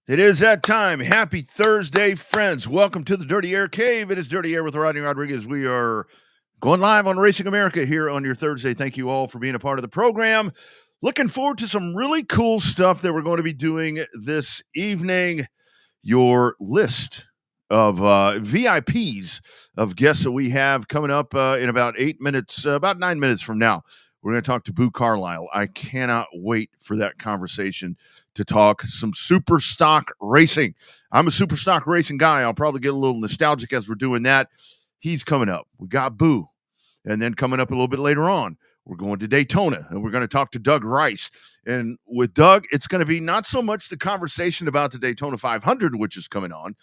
It is that time. Happy Thursday, friends. Welcome to the Dirty Air Cave. It is Dirty Air with Rodney Rodriguez. We are going live on Racing America here on your Thursday. Thank you all for being a part of the program. Looking forward to some really cool stuff that we're going to be doing this evening. Your list of VIPs of guests that we have coming up in about 8 minutes, about 9 minutes from now. We're going to talk to Boo Carlisle. I cannot wait for that conversation to talk some super stock racing. I'm a super stock racing guy. I'll probably get a little nostalgic as we're doing that. He's coming up. We got Boo. And then coming up a little bit later on, we're going to Daytona and we're going to talk to Doug Rice. And with Doug, it's going to be not so much the conversation about the Daytona 500, which is coming on,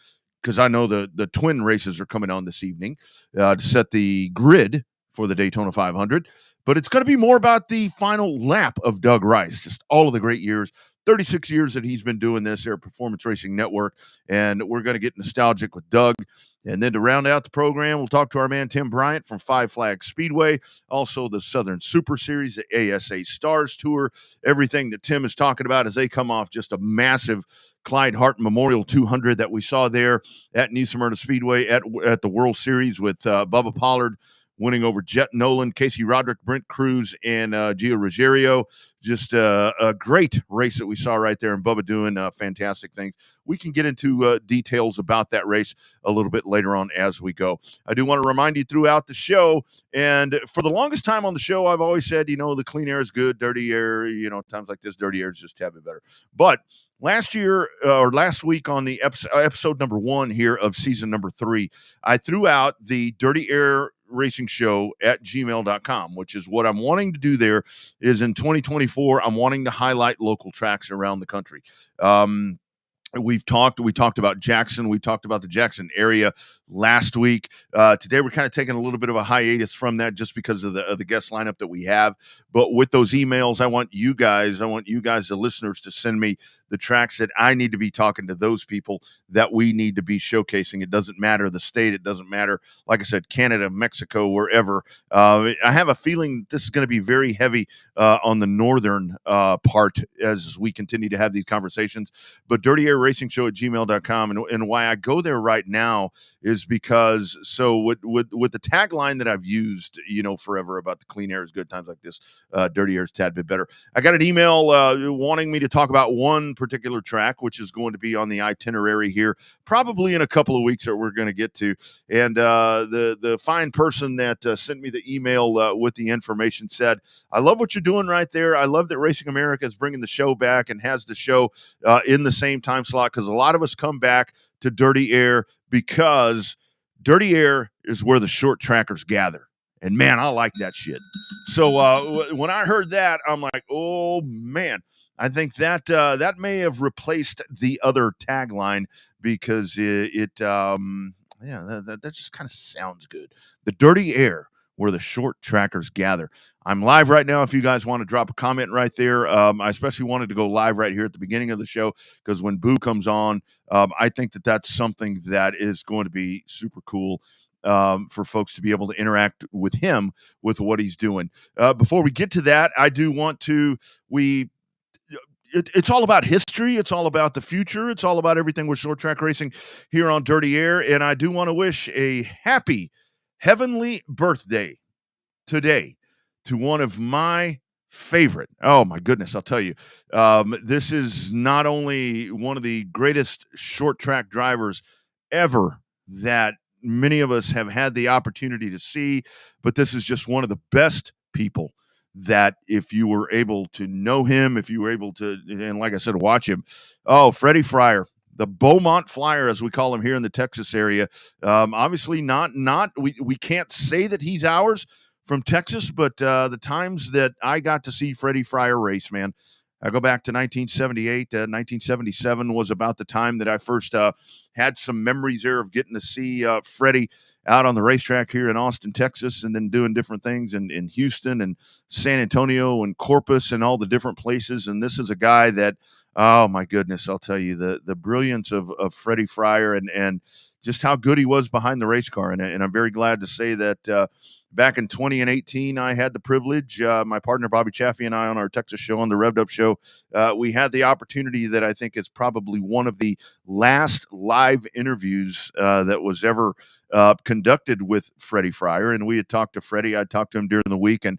because I know the twin races are coming on this evening to set the grid for the Daytona 500. But it's going to be more about the final lap of Doug Rice, just all of the great years, 36 years that he's been doing this here at Performance Racing Network. And we're going to get nostalgic with Doug. And then to round out the program, we'll talk to our man Tim Bryant from Five Flags Speedway, also the Southern Super Series, the ASA Stars Tour, everything that Tim is talking about as they come off just a massive Clyde Hart Memorial 200 that we saw there at New Smyrna Speedway at the World Series with Bubba Pollard winning over Jet Nolan, Casey Roderick, Brent Cruz, and Gio Ruggiero. Just a great race that we saw right there, and Bubba doing fantastic things. We can get into details about that race a little bit later on as we go. I do want to remind you throughout the show, and for the longest time on the show, I've always said, the clean air is good, dirty air, times like this, dirty air is just have it better. But last week on the episode number 1 here of season number 3, I threw out the Dirty Air Racing Show at gmail.com, which is what I'm wanting to do there is in 2024, I'm wanting to highlight local tracks around the country. We talked about Jackson. We talked about the Jackson area last week. Today we're kind of taking a little bit of a hiatus from that just because of the guest lineup that we have. But with those emails, I want you guys, the listeners, to send me the tracks that I need to be talking to those people that we need to be showcasing. It doesn't matter the state. It doesn't matter, like I said, Canada, Mexico, wherever. I have a feeling this is going to be very heavy on the northern part as we continue to have these conversations. But Dirty Air Racing Show at gmail.com. And why I go there right now is because with the tagline that I've used, forever about the clean air is good, times like this, dirty air is a tad bit better. I got an email wanting me to talk about one particular track, which is going to be on the itinerary here, probably in a couple of weeks that we're going to get to. And the fine person that sent me the email with the information said, I love what you're doing right there. I love that Racing America is bringing the show back and has the show in the same time slot, because a lot of us come back to Dirty Air because Dirty Air is where the short trackers gather. And man, I like that shit. So when I heard that, I'm like, oh man, I think that that may have replaced the other tagline because that just kind of sounds good. The Dirty Air, where the short trackers gather. I'm live right now. If you guys want to drop a comment right there, I especially wanted to go live right here at the beginning of the show because when Boo comes on, I think that that's something that is going to be super cool for folks to be able to interact with him with what he's doing. Before we get to that, I do want to it's all about history. It's all about the future. It's all about everything with short track racing here on Dirty Air. And I do want to wish a happy heavenly birthday today to one of my favorite. Oh my goodness, I'll tell you. This is not only one of the greatest short track drivers ever that many of us have had the opportunity to see, but this is just one of the best people that if you were able to know him, if you were able to, and like I said, watch him. Oh, Freddie Fryer, the Beaumont Flyer, as we call him here in the Texas area. Obviously we can't say that he's ours from Texas, but the times that I got to see Freddie Fryer race, man, I go back to 1978. 1977 was about the time that I first had some memories there of getting to see Freddie out on the racetrack here in Austin, Texas, and then doing different things in Houston and San Antonio and Corpus and all the different places. And this is a guy that, oh my goodness, I'll tell you the brilliance of Freddie Fryer and just how good he was behind the race car. And I'm very glad to say that Back in 2018, I had the privilege, my partner Bobby Chaffee and I on our Texas show, on the Revved Up show, we had the opportunity that I think is probably one of the last live interviews that was ever conducted with Freddie Fryer. And we had talked to Freddie. I talked to him during the week, and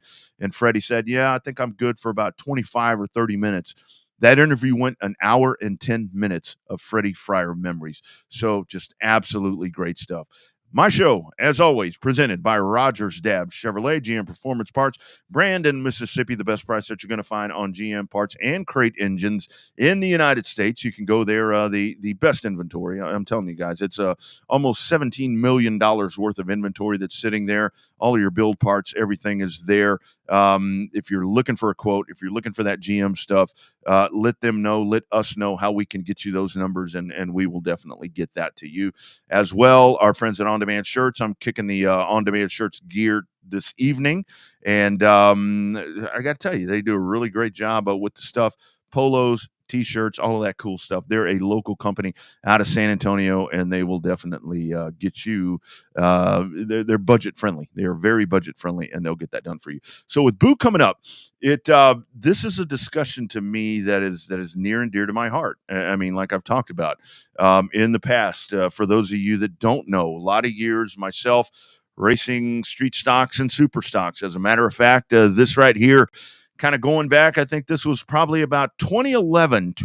Freddie said, "Yeah, I think I'm good for about 25 or 30 minutes." That interview went an hour and 10 minutes of Freddie Fryer memories. So just absolutely great stuff. My show, as always, presented by Rogers Dabbs Chevrolet, GM Performance Parts, Brandon, Mississippi, the best price that you're going to find on GM parts and crate engines in the United States. You can go there, the best inventory. I'm telling you guys, it's almost $17 million worth of inventory that's sitting there. All of your build parts, everything is there. If you're looking for a quote, if you're looking for that GM stuff, let them know, let us know how we can get you those numbers, and we will definitely get that to you as well. Our friends at On Demand Shirts, I'm kicking the On Demand Shirts gear this evening, and I got to tell you, they do a really great job with the stuff, polos, T-shirts, all of that cool stuff. They're a local company out of San Antonio, and they will definitely get you. They're budget friendly. They are very budget friendly, and they'll get that done for you. So with Boo coming up, this is a discussion to me that is near and dear to my heart. I mean, like I've talked about in the past. For those of you that don't know, a lot of years myself racing street stocks and super stocks. As a matter of fact, this right here, kind of going back, I think this was probably about 2011,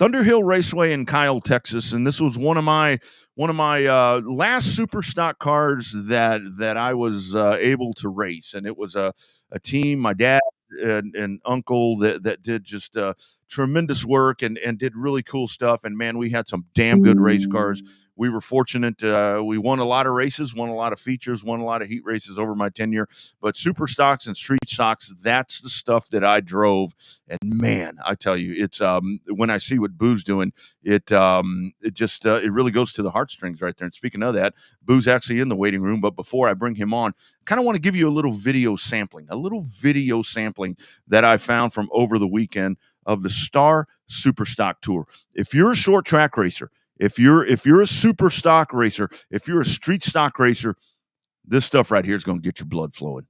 Thunderhill Raceway in Kyle, Texas, and this was one of my last super stock cars that I was able to race, and it was a team. My dad and uncle that did just tremendous work and did really cool stuff. And man, we had some damn good race cars. We were fortunate. We won a lot of races, won a lot of features, won a lot of heat races over my tenure. But super stocks and street stocks, that's the stuff that I drove. And man, I tell you, it's when I see what Boo's doing, it just it really goes to the heartstrings right there. And speaking of that, Boo's actually in the waiting room. But before I bring him on, kind of want to give you a little video sampling that I found from over the weekend of the Star Super Stock Tour. If you're a short track racer, if you're a super stock racer, if you're a street stock racer, this stuff right here is going to get your blood flowing.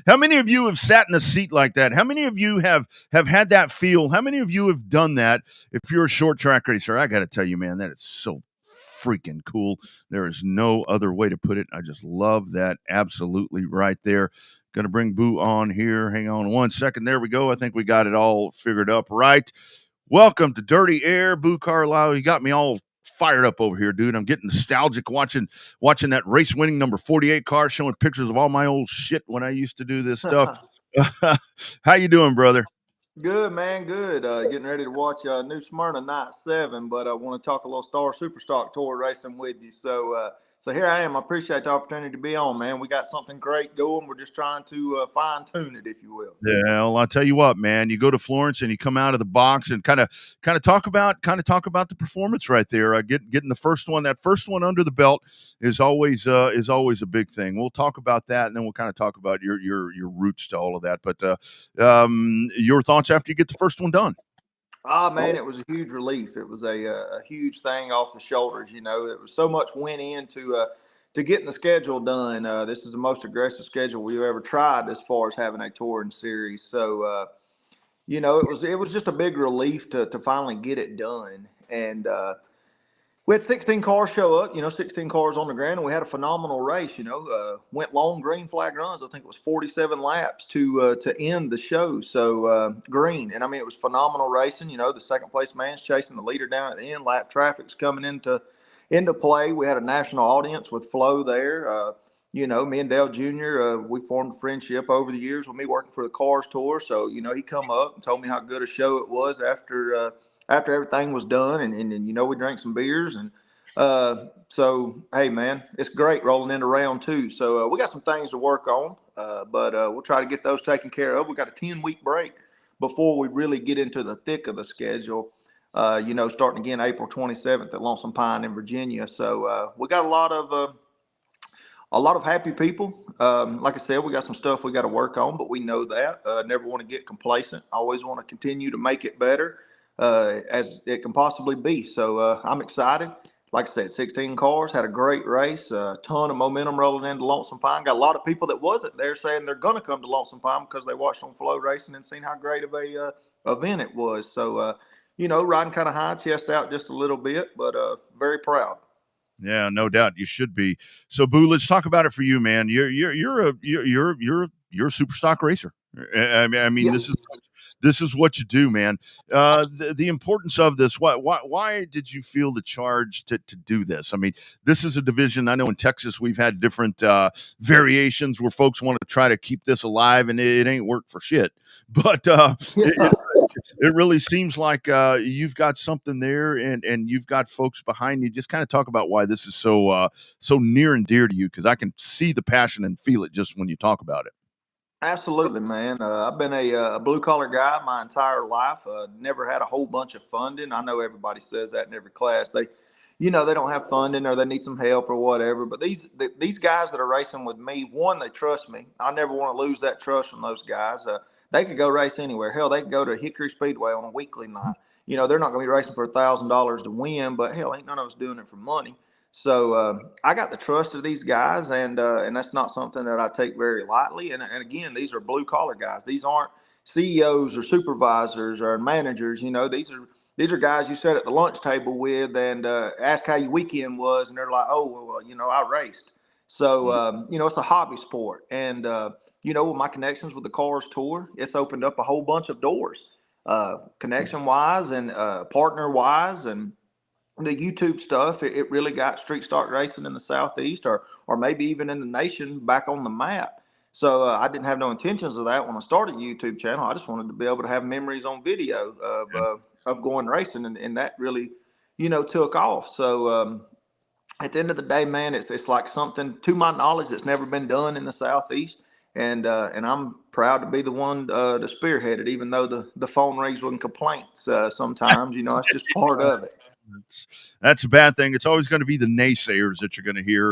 How many of you have sat in a seat like that? How many of you have had that feel? How many of you have done that? If you're a short track racer, I got to tell you, man, that is so freaking cool. There is no other way to put it. I just love that absolutely right there. Going to bring Boo on here. Hang on one second. There we go. I think we got it all figured up right. Welcome to Dirty Air, Boo Carlisle. You got me all fired up over here, dude. I'm getting nostalgic watching that race winning number 48 car, showing pictures of all my old shit when I used to do this stuff. How you doing, brother? Good, man. Good. Getting ready to watch New Smyrna Night 7, but I want to talk a little Star Superstock Tour racing with you. So here I am. I appreciate the opportunity to be on, man. We got something great going. We're just trying to fine tune it, if you will. Yeah, well, I'll tell you what, man. You go to Florence and you come out of the box and kind of talk about the performance right there. Getting the first one, that first one under the belt is always a big thing. We'll talk about that, and then we'll kind of talk about your roots to all of that. But your thoughts after you get the first one done? Ah, man, it was a huge relief. It was a huge thing off the shoulders. You know, it was so much went into to getting the schedule done. This is the most aggressive schedule we've ever tried as far as having a touring series. So, you know, it was just a big relief to finally get it done. And We had 16 cars show up, 16 cars on the ground, and we had a phenomenal race. Went long green flag runs. I think it was 47 laps to end the show. So green, and I mean it was phenomenal racing. The second place man's chasing the leader down at the end. Lap traffic's coming into play. We had a national audience with Flo there. Me and Dale Jr. We formed a friendship over the years with me working for the Cars Tour. So he come up and told me how good a show it was after everything was done, and we drank some beers, and so hey man, it's great rolling into round two. So we got some things to work on, but we'll try to get those taken care of. We got a 10-week break before we really get into the thick of the schedule. Starting again April 27th at Lonesome Pine in Virginia. So we got a lot of happy people. Like I said, we got some stuff we got to work on, but we know that. Never want to get complacent. Always want to continue to make it better as it can possibly be. So I'm excited. Like I said, 16 cars, had a great race, a ton of momentum rolling into Lonesome Pine. Got a lot of people that wasn't there saying they're going to come to Lonesome Pine because they watched on Flow Racing and seen how great of a event it was. So, riding kind of high, chest out just a little bit, but very proud. Yeah, no doubt you should be. So, Boo, let's talk about it for you, man. You're a super stock racer. I mean, Yeah. this is what you do, man. The importance of this. Why did you feel the charge to do this? I mean, this is a division. I know in Texas we've had different variations where folks want to try to keep this alive, and it ain't worked for shit. But it really seems like you've got something there, and you've got folks behind you. Just kind of talk about why this is so near and dear to you, because I can see the passion and feel it just when you talk about it. Absolutely, man. I've been a blue collar guy my entire life. Never had a whole bunch of funding. I know everybody says that in every class. They don't have funding or they need some help or whatever. But these guys that are racing with me, one, they trust me. I never want to lose that trust from those guys. They could go race anywhere. Hell, they could go to Hickory Speedway on a weekly night. They're not going to be racing for $1,000 to win, but hell, ain't none of us doing it for money. So I got the trust of these guys, and that's not something that I take very lightly. And again, these are blue collar guys. These aren't CEOs or supervisors or managers. These are guys you sit at the lunch table with and ask how your weekend was, and they're like, "Oh, well, I raced." So it's a hobby sport, and with my connections with the Cars Tour, it's opened up a whole bunch of doors, connection wise and partner wise, and the YouTube stuff, it really got street stock racing in the Southeast or maybe even in the nation back on the map. So I didn't have no intentions of that when I started a YouTube channel. I just wanted to be able to have memories on video of going racing, and that really, took off. So at the end of the day, man, it's like something to my knowledge that's never been done in the Southeast. And I'm proud to be the one to spearhead it, even though the phone rings with complaints sometimes. It's just part of it. That's a bad thing. It's always going to be the naysayers that you're going to hear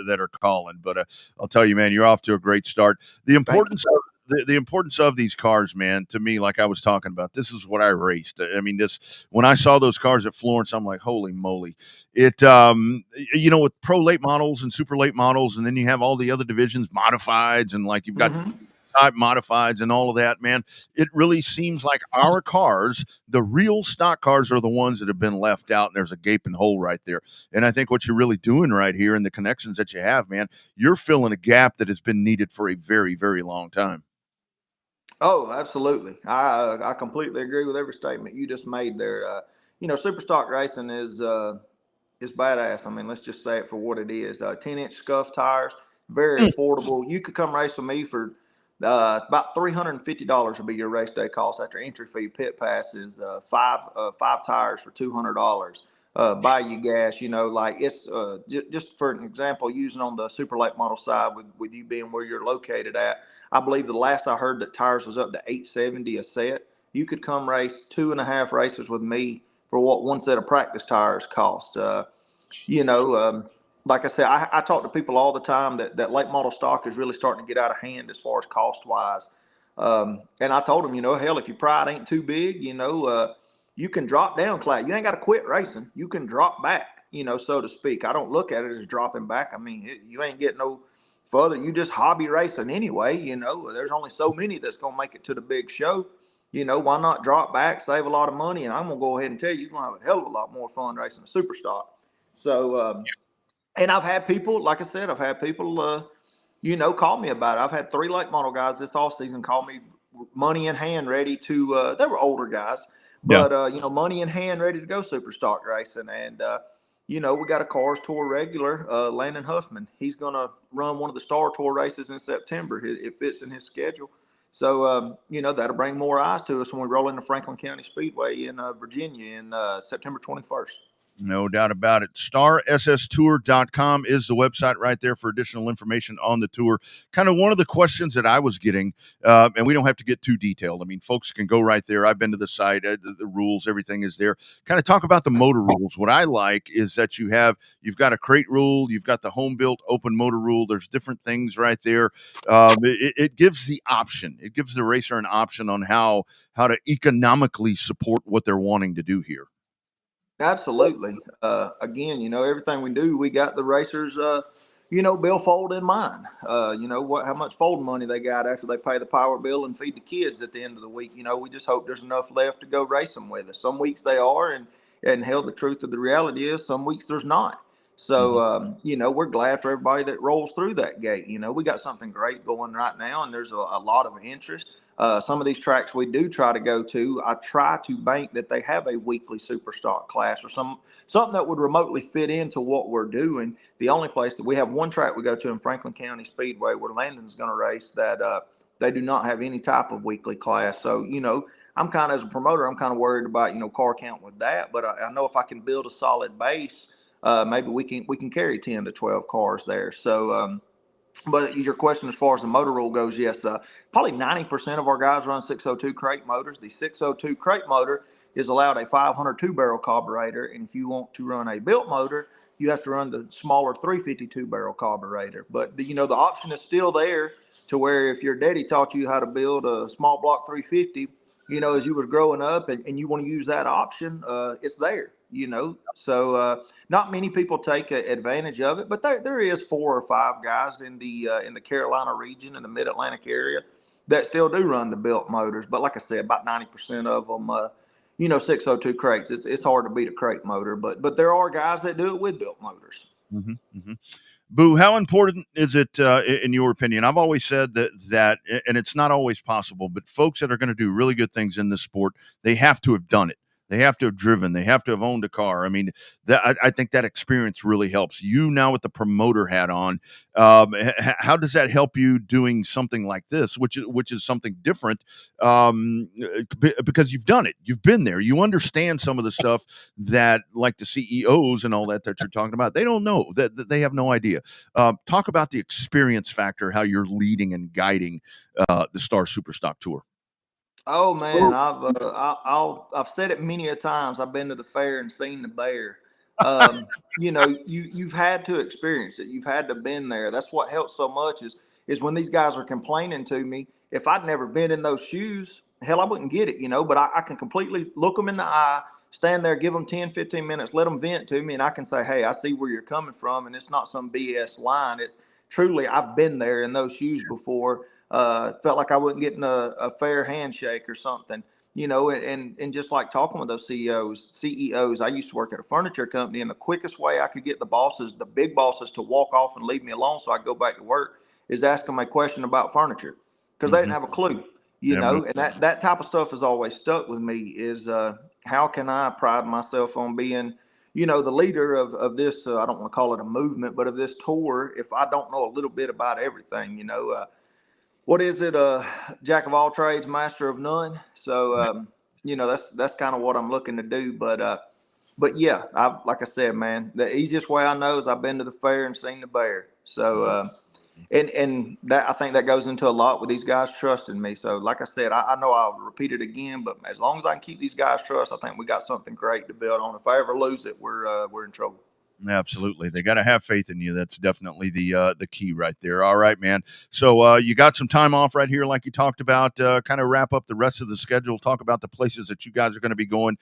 that are calling. But I'll tell you, man, you're off to a great start. The Thank importance of the importance of these cars, man, to me, like I was talking about, this is what I raced. I mean, this when I saw those cars at Florence, I'm like, holy moly! It, with pro late models and super late models, and then you have all the other divisions, modifieds, and like you've you. got type modifieds and all of that, man. It really seems like our cars, the real stock cars, are the ones that have been left out, and there's a gaping hole right there. And I think what you're really doing right here and the connections that you have, man, you're filling a gap that has been needed for a very, very long time. Oh, absolutely. I completely agree with every statement you just made there. Super stock racing is badass. I mean, let's just say it for what it is. 10-inch scuff tires, very affordable. You could come race with me for about $350 would be your race day cost after entry fee. Pit passes, five tires for $200. Buy you gas, like it's just for an example, using on the super late model side with you being where you're located at. I believe the last I heard that tires was up to 870 a set. You could come race 2.5 races with me for what one set of practice tires cost. You know, like I said, I talk to people all the time that late model stock is really starting to get out of hand as far as cost wise. And I told them, hell, if your pride ain't too big, you can drop down class. You ain't got to quit racing. You can drop back, so to speak. I don't look at it as dropping back. I mean, you ain't getting no further. You just hobby racing anyway. There's only so many that's going to make it to the big show. Why not drop back, save a lot of money? And I'm going to go ahead and tell you, you're going to have a hell of a lot more fun racing a super stock. So, and I've had people, like I said, I've had people, call me about it. I've had 3 late model guys this off season call me, money in hand, ready to. They were older guys, Yeah. but money in hand, ready to go super stock racing. And we got a Cars Tour regular, Landon Huffman. He's gonna run one of the Star Tour races in September. It fits in his schedule. So that'll bring more eyes to us when we roll into Franklin County Speedway in Virginia in September 21st. No doubt about it. StarSSTour.com is the website right there for additional information on the tour. Kind of one of the questions that I was getting, and we don't have to get too detailed. I mean, folks can go right there. I've been to the site, the rules, everything is there. Kind of talk about the motor rules. What I like is that you've got a crate rule, you've got the home built open motor rule. There's different things right there. It gives the option. It gives the racer an option on how to economically support what they're wanting to do here. Absolutely. Again, everything we do, we got the racers, billfold in mind. How much fold money they got after they pay the power bill and feed the kids at the end of the week. We just hope there's enough left to go race them with us. Some weeks they are, and hell, the truth of the reality is some weeks there's not. So, we're glad for everybody that rolls through that gate. We got something great going right now, and there's a lot of interest. Some of these tracks we do try to go to, I try to bank that they have a weekly super stock class or something that would remotely fit into what we're doing. The only place that we have one track we go to in Franklin County Speedway where Landon's going to race that they do not have any type of weekly class. So, I'm kind of, as a promoter, I'm kind of worried about, car count with that. But I know if I can build a solid base, maybe we can carry 10 to 12 cars there. So, but your question as far as the motor rule goes, yes, probably 90% of our guys run 602 crate motors. The 602 crate motor is allowed a 502 barrel carburetor, and if you want to run a built motor, you have to run the smaller 352 barrel carburetor. But the option is still there to where if your daddy taught you how to build a small block 350, as you was growing up, and you want to use that option, it's there. So not many people take advantage of it, but there is 4 or 5 guys in the Carolina region, in the Mid Atlantic area, that still do run the built motors. But like I said, about 90% of them, 602 crates. It's hard to beat a crate motor, but there are guys that do it with built motors. Mm-hmm, mm-hmm. Boo, how important is it in your opinion? I've always said that, and it's not always possible, but folks that are going to do really good things in this sport, they have to have done it. They have to have driven. They have to have owned a car. I mean, I think that experience really helps you now with the promoter hat on. How does that help you doing something like this, which is something different? Because you've done it, you've been there, you understand some of the stuff that, like the CEOs and all that you're talking about, they don't know, that they have no idea. Talk about the experience factor, how you're leading and guiding the Star Superstock Tour. Oh man, I've said it many a times. I've been to the fair and seen the bear. You've had to experience it. You've had to been there. That's what helps so much is when these guys are complaining to me. If I'd never been in those shoes, hell, I wouldn't get it. But I can completely look them in the eye, stand there, give them 10, 15 minutes, let them vent to me, and I can say, hey, I see where you're coming from, and it's not some BS line. It's truly, I've been there in those shoes before. Felt like I wasn't getting a fair handshake or something, and just like talking with those CEOs, I used to work at a furniture company, and the quickest way I could get the big bosses to walk off and leave me alone so I go back to work is ask them a question about furniture, because they didn't have a clue, and that type of stuff has always stuck with me is, how can I pride myself on being, the leader of this, I don't want to call it a movement, but of this tour, if I don't know a little bit about everything, what is it? Jack of all trades, master of none. So, that's kind of what I'm looking to do. But yeah, like I said, man, the easiest way I know is I've been to the fair and seen the bear. So, and that, I think that goes into a lot with these guys trusting me. So, like I said, I know I'll repeat it again, but as long as I can keep these guys trust, I think we got something great to build on. If I ever lose it, we're in trouble. Absolutely. They got to have faith in you. That's definitely the key right there. All right, man. So you got some time off right here, like you talked about. Kind of wrap up the rest of the schedule. Talk about the places that you guys are going to be going,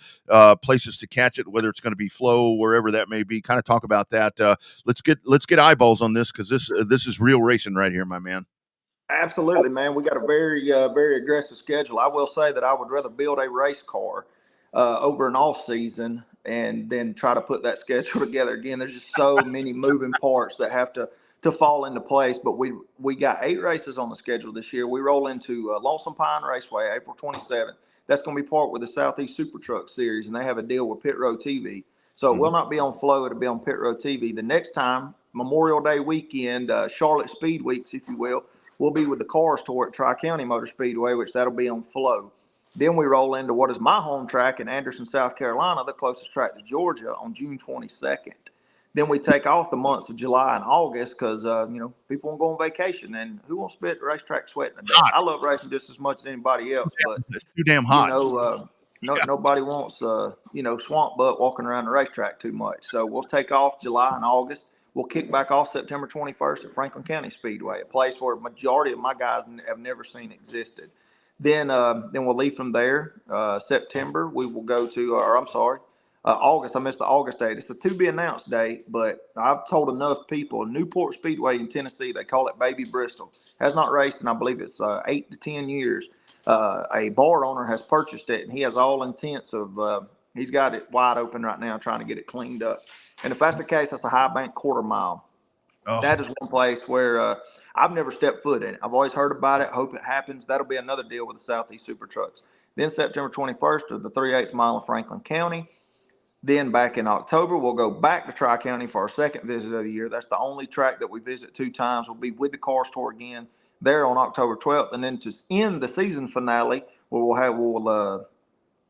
places to catch it, whether it's going to be Flow, wherever that may be. Kind of talk about that. Let's get eyeballs on this, because this is real racing right here, my man. Absolutely, man. We got a very aggressive schedule. I will say that I would rather build a race car over an off season and then try to put that schedule together again. There's just so many moving parts that have to fall into place. But we got 8 races on the schedule this year. We roll into Lonesome Pine Raceway, April 27th. That's going to be part with the Southeast Super Truck Series, and they have a deal with Pit Road TV. So it will not be on Flow. It'll be on Pit Road TV. The next time, Memorial Day weekend, Charlotte Speed Weeks, if you will be with the Cars Tour at Tri-County Motor Speedway, which that'll be on Flow. Then we roll into what is my home track in Anderson, South Carolina, the closest track to Georgia, on June 22nd. Then we take off the months of July and August because, people want to go on vacation. And who wants to be at the racetrack sweating to death? I love racing just as much as anybody else, but It's too damn hot. Nobody wants, swamp butt walking around the racetrack too much. So we'll take off July and August. We'll kick back off September 21st at Franklin County Speedway, a place where a majority of my guys have never seen existed. Then we'll leave from there. September, we will go to, August. I missed the August date. It's a to be announced date, but I've told enough people. Newport Speedway in Tennessee, they call it Baby Bristol, has not raced in, I believe it's 8 to 10 years. A bar owner has purchased it, and he has all intents of, he's got it wide open right now, trying to get it cleaned up. And if that's the case, that's a high bank quarter mile. Oh. That is one place where I've never stepped foot in it. I've always heard about it. Hope it happens. That'll be another deal with the Southeast Super Trucks. Then September 21st to the 3/8 mile of Franklin County. Then back in October, we'll go back to Tri-County for our second visit of the year. That's the only track that we visit 2 times. We'll be with the Cars Tour again there on October 12th. And then to end the season finale, we'll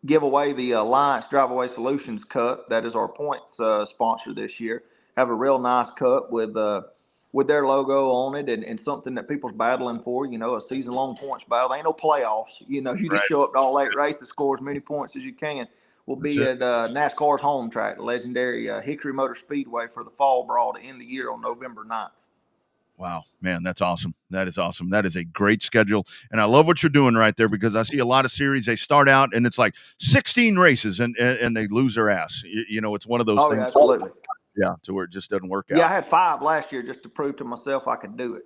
give away the Alliance Drive Away Solutions Cup. That is our points sponsor this year. Have a real nice cup with their logo on it and something that people's battling for, a season-long points battle. There ain't no playoffs. You just show up to all 8 races, score as many points as you can. We'll be at NASCAR's home track, the legendary Hickory Motor Speedway, for the Fall Brawl to end the year on November 9th. Wow, man, that's awesome. That is awesome. That is a great schedule. And I love what you're doing right there, because I see a lot of series, they start out and it's like 16 races and they lose their ass. It's one of those things. Yeah, absolutely. Yeah, to where it just doesn't work out. Yeah, I had 5 last year just to prove to myself I could do it.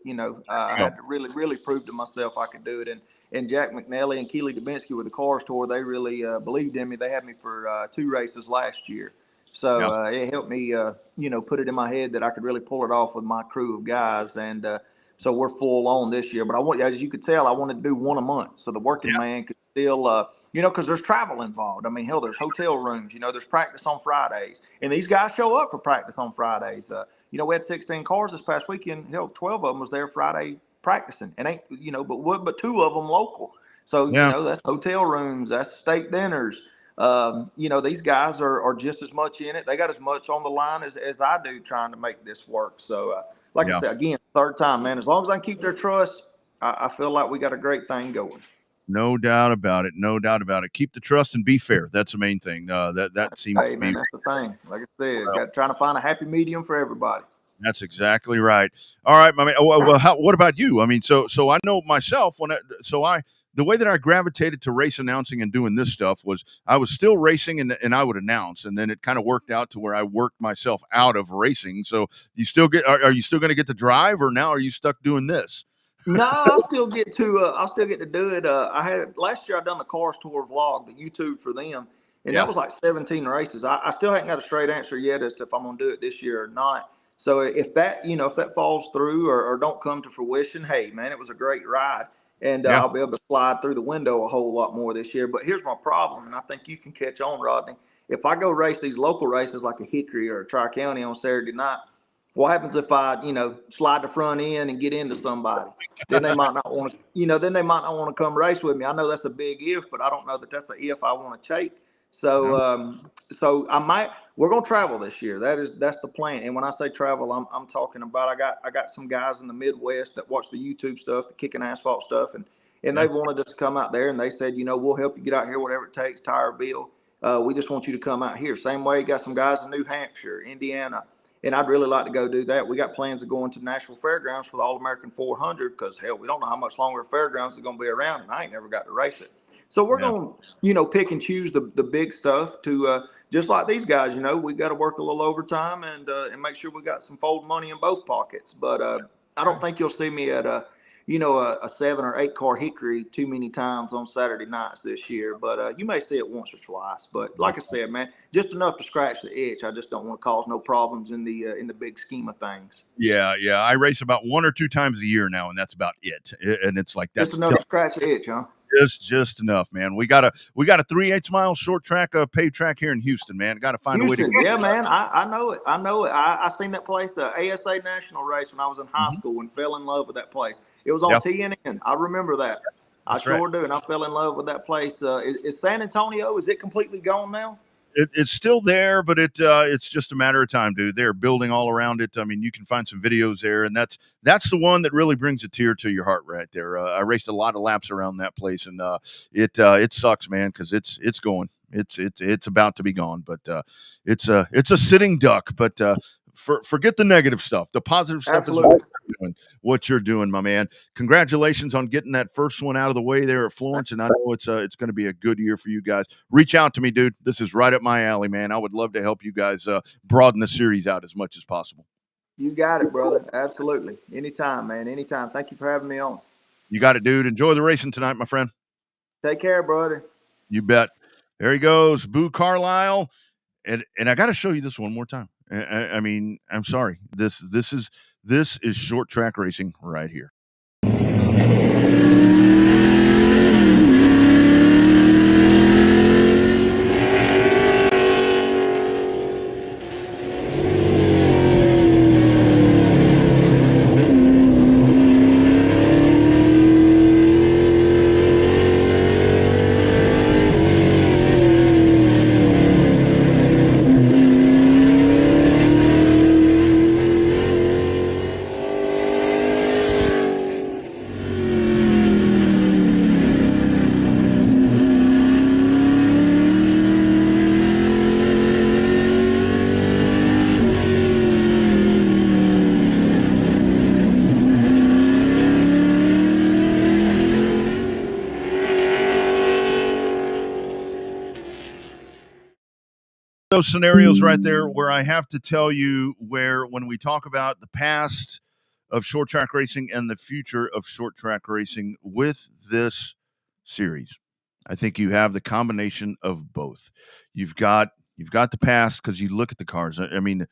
I had to really, really prove to myself I could do it. And Jack McNally and Keely Dubinsky with the Cars Tour, they really believed in me. They had me for 2 races last year. So it helped me, put it in my head that I could really pull it off with my crew of guys. And so we're full on this year. But as you could tell, I wanted to do 1 a month, so the working man could still, because there's travel involved. I mean, hell, there's hotel rooms. There's practice on Fridays. And these guys show up for practice on Fridays. We had 16 cars this past weekend. Hell, 12 of them was there Friday practicing. And but 2 of them local. So, that's hotel rooms, that's steak dinners. These guys are just as much in it. They got as much on the line as I do trying to make this work. So, I said, again, 3rd time, man, as long as I can keep their trust, I feel like we got a great thing going. No doubt about it. No doubt about it. Keep the trust and be fair. That's the main thing. That seems to be. That's the thing. Like I said, trying to find a happy medium for everybody. That's exactly right. All right, my man. Well, what about you? I mean, so I know myself the way that I gravitated to race announcing and doing this stuff was I was still racing and I would announce, and then it kind of worked out to where I worked myself out of racing. So you still are you still going to get to drive, or now are you stuck doing this? No, I'll still get to do it. Last year I done the Cars Tour vlog, the YouTube for them, and that was like 17 races. I still haven't got a straight answer yet as to if I'm going to do it this year or not. So if that falls through or don't come to fruition, hey man, it was a great ride. And I'll be able to slide through the window a whole lot more this year. But here's my problem, and I think you can catch on, Rodney. If I go race these local races like a Hickory or a Tri-County on Saturday night, what happens if I, slide the front end and get into somebody? Then they might not want to, come race with me. I know that's a big if, but I don't know that that's a if I want to take. So, we're going to travel this year. That's the plan. And when I say travel, I'm talking about, I got some guys in the Midwest that watch the YouTube stuff, the Kicking Asphalt stuff. And they wanted us to come out there, and they said, we'll help you get out here, whatever it takes, tire bill. We just want you to come out here. Same way, got some guys in New Hampshire, Indiana. And I'd really like to go do that. We got plans of going to Nashville Fairgrounds for the All-American 400 because, hell, we don't know how much longer Fairgrounds is going to be around, and I ain't never got to race it. So we're going to, pick and choose the big stuff to just like these guys, we got to work a little overtime and make sure we got some fold money in both pockets. But I don't think you'll see me at a 7 or 8 car Hickory too many times on Saturday nights this year, but you may see it once or twice. But like I said, man, just enough to scratch the itch. I just don't want to cause no problems in the big scheme of things. Yeah. I race about 1 or 2 times a year now, and that's about it. And it's like Just that's enough to scratch the itch, huh? just enough, man. We got a 3/8 mile short track, paved track here in Houston, man. Got to find a way to. Yeah, man, I know it. I seen that place, ASA National Race, when I was in high school, and fell in love with that place. It was on TNN. I remember that. That's I sure do, and I fell in love with that place. Is San Antonio? Is it completely gone now? It's still there, but it's just a matter of time, dude. They're building all around it. I mean, you can find some videos there, and that's the one that really brings a tear to your heart right there. I raced a lot of laps around that place, and it sucks, man, because it's going. It's about to be gone, but it's a sitting duck. But forget the negative stuff. The positive stuff Absolutely. is what you're doing, my man. Congratulations on getting that first one out of the way there at Florence, and I know it's going to be a good year for you guys. Reach out to me, dude. This is right up my alley, man. I would love to help you guys broaden the series out as much as possible. You got it, brother. Absolutely. Anytime, man. Anytime. Thank you for having me on. You got it, dude. Enjoy the racing tonight, my friend. Take care, brother. You bet. There he goes, Boo Carlisle. And I got to show you this one more time. I mean, I'm sorry. This is short track racing right here. Those scenarios right there where I have to tell you where when we talk about the past of short track racing and the future of short track racing with this series, I think you have the combination of both. You've got the past because you look at the cars. I mean, the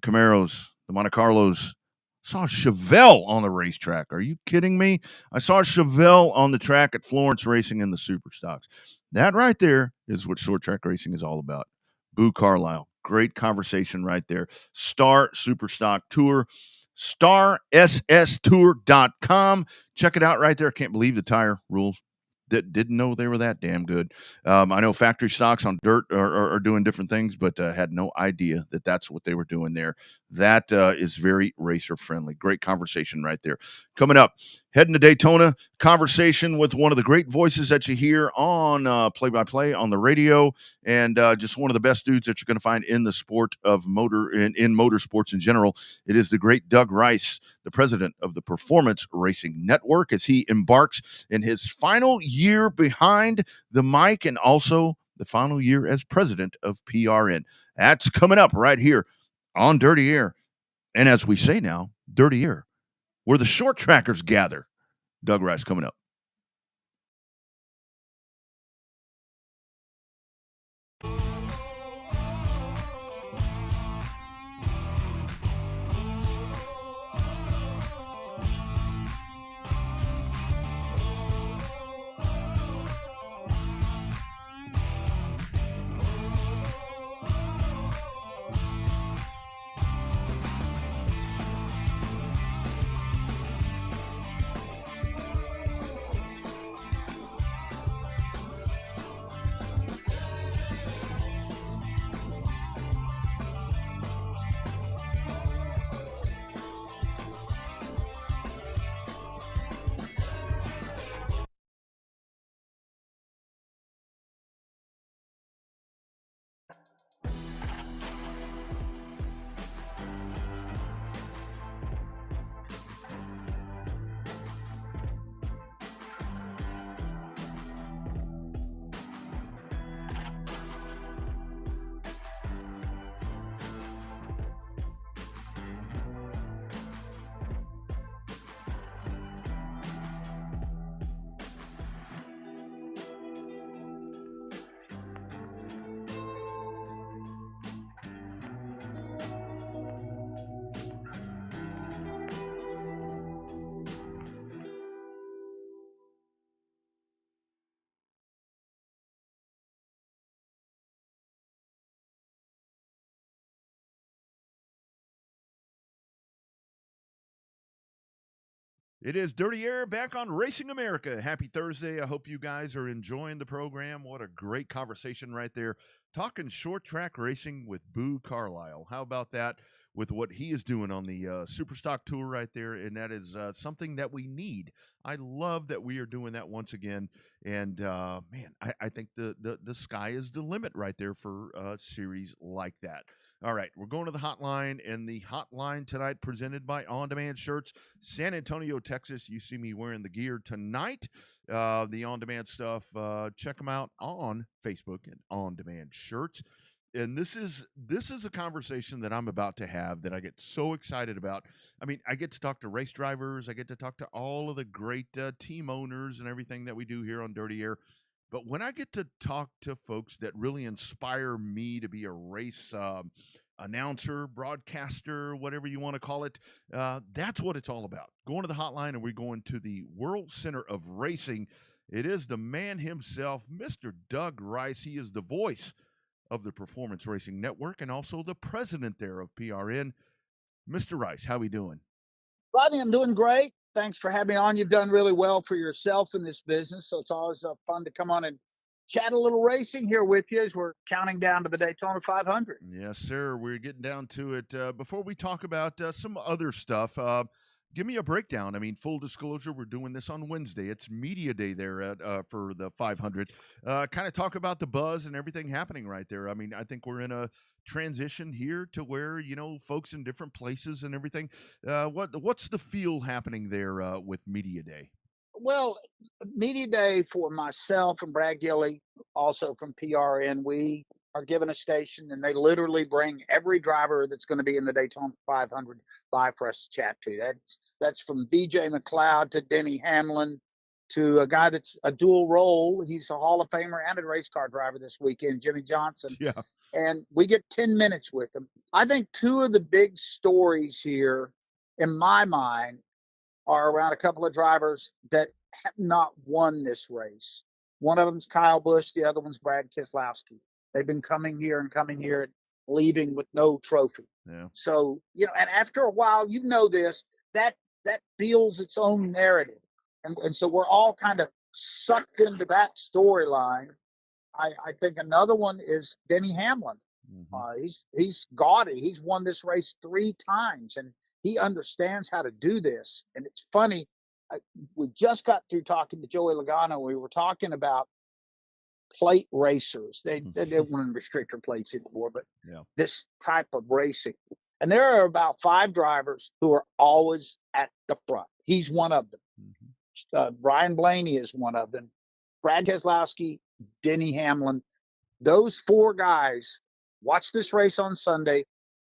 Camaros, the Monte Carlos. I saw a Chevelle on the racetrack. Are you kidding me? I saw a Chevelle on the track at Florence racing in the Super Stocks. That right there is what short track racing is all about. Boo Carlisle. Great conversation right there. Star Superstock Tour, starsstour.com. Check it out right there. I can't believe the tire rules. Didn't know they were that damn good. I know factory stocks on dirt are doing different things, but had no idea that that's what they were doing there. That is very racer friendly. Great conversation right there. Coming up, heading to Daytona, conversation with one of the great voices that you hear on play-by-play on the radio, and just one of the best dudes that you're going to find in the sport of in motorsports in general. It is the great Doug Rice, the president of the Performance Racing Network, as he embarks in his final year behind the mic and also the final year as president of PRN. That's coming up right here on Dirty Air. And as we say now, Dirty Air, where the short trackers gather. Doug Rice coming up. It is Dirty Air back on Racing America. Happy Thursday. I hope you guys are enjoying the program. What a great conversation right there. Talking short track racing with Boo Carlisle. How about that with what he is doing on the Superstock Tour right there? And that is something that we need. I love that we are doing that once again. And man, I think the sky is the limit right there for a series like that. All right, we're going to the hotline, and the hotline tonight presented by On Demand Shirts, San Antonio, Texas. You see me wearing the gear tonight, the On Demand stuff. Check them out on Facebook and On Demand Shirts. And this is a conversation that I'm about to have that I get so excited about. I mean, I get to talk to race drivers, I get to talk to all of the great team owners and everything that we do here on Dirty Air. But when I get to talk to folks that really inspire me to be a race announcer, broadcaster, whatever you want to call it, that's what it's all about. Going to the hotline, and we're going to the World Center of Racing. It is the man himself, Mr. Doug Rice. He is the voice of the Performance Racing Network and also the president there of PRN. Mr. Rice, how we doing? Rodney, I'm doing great. Thanks for having me on. You've done really well for yourself in this business, so it's always fun to come on and chat a little racing here with you as we're counting down to the Daytona 500. Yes, sir. We're getting down to it. Before we talk about some other stuff, give me a breakdown. I mean, full disclosure, we're doing this on Wednesday. It's media day there for the 500. Kind of talk about the buzz and everything happening right there. I mean, I think we're in a transition here to where folks in different places and everything. What's the feel happening there with media day? Well, media day for myself and Brad Gilley, also from PRN, we are given a station and they literally bring every driver that's going to be in the Daytona 500 live for us to chat to. That's from BJ McLeod to Denny Hamlin to a guy that's a dual role. He's a Hall of Famer and a race car driver this weekend, Jimmy Johnson. Yeah. And we get 10 minutes with him. I think two of the big stories here, in my mind, are around a couple of drivers that have not won this race. One of them's Kyle Busch. The other one's Brad Keselowski. They've been coming here and leaving with no trophy. Yeah. So, and after a while, this, that feels its own narrative. And so we're all kind of sucked into that storyline. I think another one is Denny Hamlin. Mm-hmm. He's gaudy. He's won this race 3 times, and he understands how to do this. And it's funny. We just got through talking to Joey Logano. We were talking about plate racers. They don't want restrictor plates anymore, but this type of racing. And there are about 5 drivers who are always at the front. He's one of them. Mm-hmm. Ryan Blaney is one of them. Brad Keselowski, Denny Hamlin. Those 4 guys, watch this race on Sunday.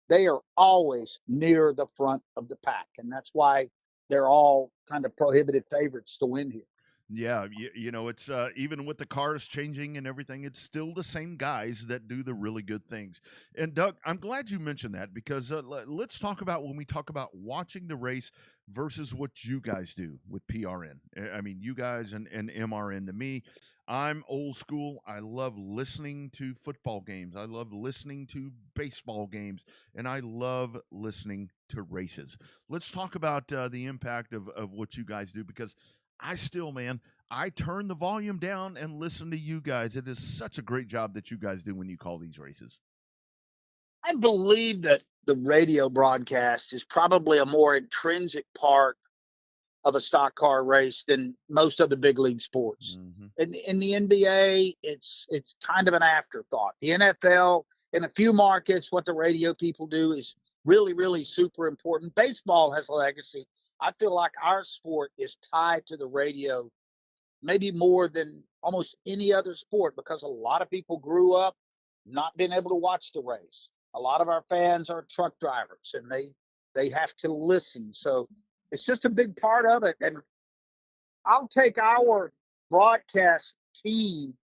They are always near the front of the pack. And that's why they're all kind of prohibited favorites to win here. Yeah, it's even with the cars changing and everything, it's still the same guys that do the really good things. And Doug, I'm glad you mentioned that because let's talk about when we talk about watching the race versus what you guys do with PRN. I mean, you guys and MRN. To me, I'm old school. I love listening to football games. I love listening to baseball games, and I love listening to races. Let's talk about the impact of what you guys do because I turn the volume down and listen to you guys. It is such a great job that you guys do when you call these races. I believe that the radio broadcast is probably a more intrinsic part of a stock car race than most of the big league sports. Mm-hmm. In the NBA, it's kind of an afterthought. The NFL, in a few markets, what the radio people do is really, really super important. Baseball has a legacy. I feel like our sport is tied to the radio maybe more than almost any other sport because a lot of people grew up not being able to watch the race. A lot of our fans are truck drivers and they have to listen. So it's just a big part of it. And I'll take our broadcast team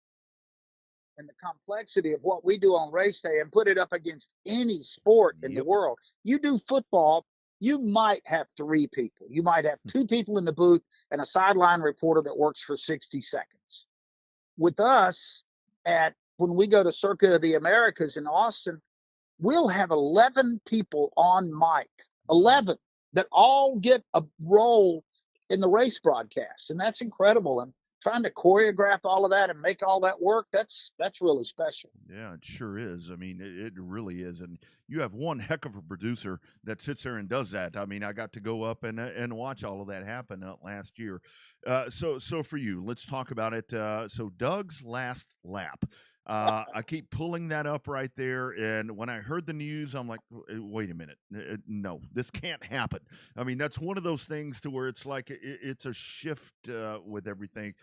and the complexity of what we do on race day and put it up against any sport in the world. You do football, you might have 3 people. You might have 2 people in the booth and a sideline reporter that works for 60 seconds. With us, when we go to Circuit of the Americas in Austin, we'll have 11 people on mic, 11 that all get a role in the race broadcasts, and that's incredible. And trying to choreograph all of that and make all that work, that's really special. Yeah, it sure is. I mean, it really is. And you have one heck of a producer that sits there and does that. I mean, I got to go up and watch all of that happen last year. So for you, let's talk about it. So Doug's last lap. I keep pulling that up right there, and when I heard the news, I'm like, "Wait a minute, no, this can't happen." I mean, that's one of those things to where it's like it's a shift with everything.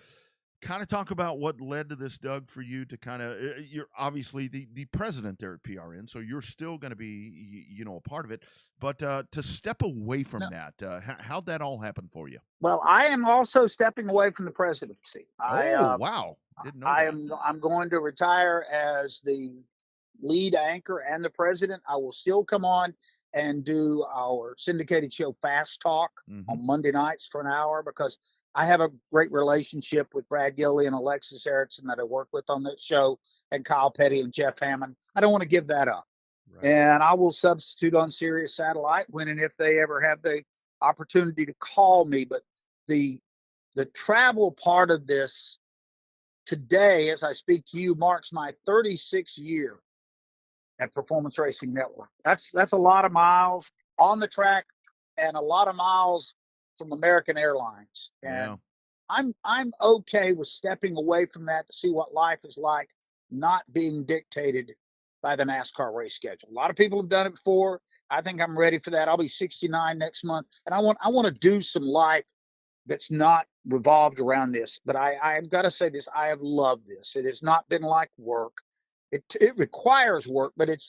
Kind of talk about what led to this, Doug, for you to kind of, you're obviously the president there at PRN, so you're still going to be, a part of it, but to step away from that, how'd that all happen for you? Well, I am also stepping away from the presidency. Oh, wow. Didn't know that. I'm going to retire as the lead anchor and the president. I will still come on and do our syndicated show Fast Talk on Monday nights for an hour, because I have a great relationship with Brad Gilly and Alexis Erickson that I work with on that show, and Kyle Petty and Jeff Hammond. I don't want to give that up. Right. And I will substitute on Sirius Satellite when and if they ever have the opportunity to call me. But the travel part of this today, as I speak to you, marks my 36th year at Performance Racing Network. That's a lot of miles on the track and a lot of miles from American Airlines. And I'm okay with stepping away from that to see what life is like, not being dictated by the NASCAR race schedule. A lot of people have done it before. I think I'm ready for that. I'll be 69 next month, and I want to do some life that's not revolved around this. But I've got to say this: I have loved this. It has not been like work. It requires work, but it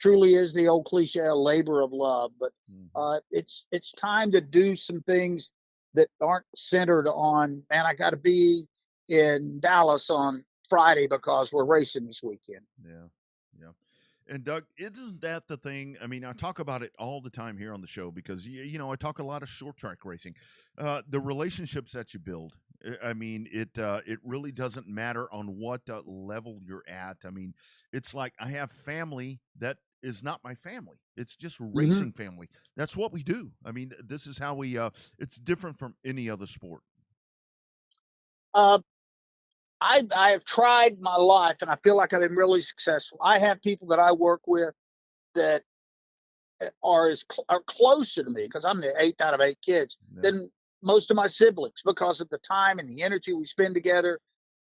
truly is the old cliche, a labor of love. But it's time to do some things that aren't centered on, man, I got to be in Dallas on Friday because we're racing this weekend. Yeah. And Doug, isn't that the thing? I mean, I talk about it all the time here on the show because I talk a lot of short track racing. The relationships that you build. I mean, it really doesn't matter on what level you're at. I mean, it's like I have family that is not my family. It's just racing family. That's what we do. I mean, this is how we. It's different from any other sport. I have tried my life, and I feel like I've been really successful. I have people that I work with that are closer to me, because I'm the 8th out of 8 kids, than most of my siblings, because of the time and the energy we spend together.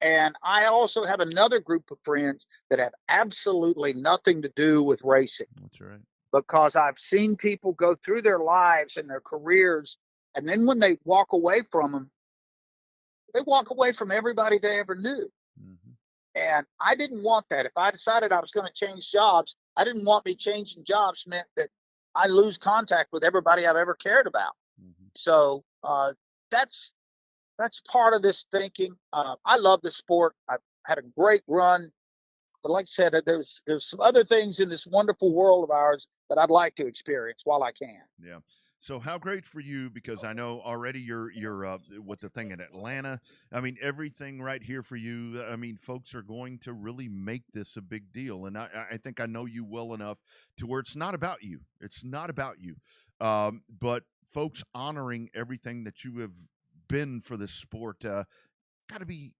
And I also have another group of friends that have absolutely nothing to do with racing. That's right. Because I've seen people go through their lives and their careers, and then when they walk away from them, they walk away from everybody they ever knew. And I didn't want that. If I decided I was going to change jobs, I didn't want me changing jobs meant that I lose contact with everybody I've ever cared about. So that's part of this thinking. I love the sport. I've had a great run. But like I said, there's some other things in this wonderful world of ours that I'd like to experience while I can. Yeah. So how great for you, because I know already you're with the thing in Atlanta. I mean, everything right here for you. I mean, folks are going to really make this a big deal. And I think I know you well enough to where it's not about you. It's not about you. But folks honoring everything that you have been for this sport, gotta be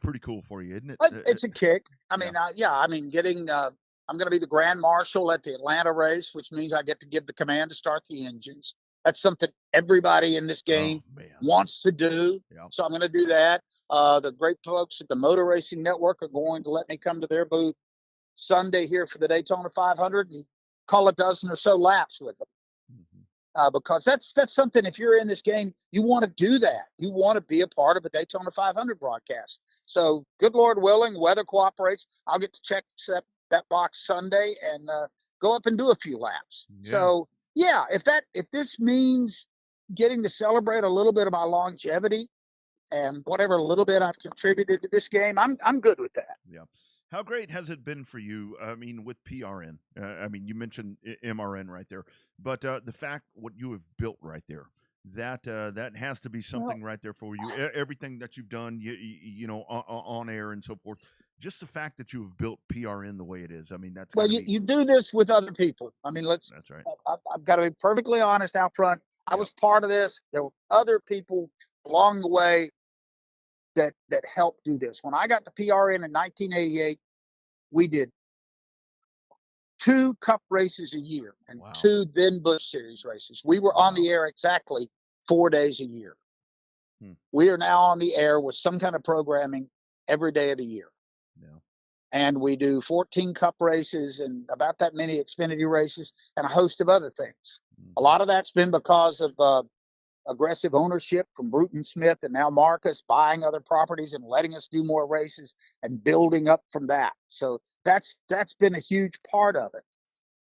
pretty cool for you, isn't it? It's a kick. I mean, getting, I'm going to be the Grand Marshal at the Atlanta race, which means I get to give the command to start the engines. That's something everybody in this game wants to do. So I'm going to do that. The great folks at the Motor Racing Network are going to let me come to their booth Sunday here for the Daytona 500 and call a dozen or so laps with them. Because that's something, if you're in this game, you want to do that. You want to be a part of a Daytona 500 broadcast. So good Lord willing, weather cooperates, I'll get to check that box Sunday and go up and do a few laps. So if this means getting to celebrate a little bit of my longevity and whatever little bit I've contributed to this game, I'm good with that. Yeah. How great has it been for you? I mean, with PRN, I mean, you mentioned MRN right there, but the fact what you have built right there, that has to be something right there for you. Everything that you've done, on air and so forth. Just the fact that you have built PRN the way it is. I mean, that's you do this with other people. I mean, that's right. I've got to be perfectly honest out front. I was part of this. There were other people along the way that helped do this. When I got to PRN in 1988, we did 2 Cup races a year and 2 then Busch Series races. We were on the air exactly 4 days a year. We are now on the air with some kind of programming every day of the year. Yeah. And we do 14 Cup races and about that many Xfinity races and a host of other things. A lot of that's been because of aggressive ownership from Bruton Smith and now Marcus buying other properties and letting us do more races and building up from that. So that's been a huge part of it.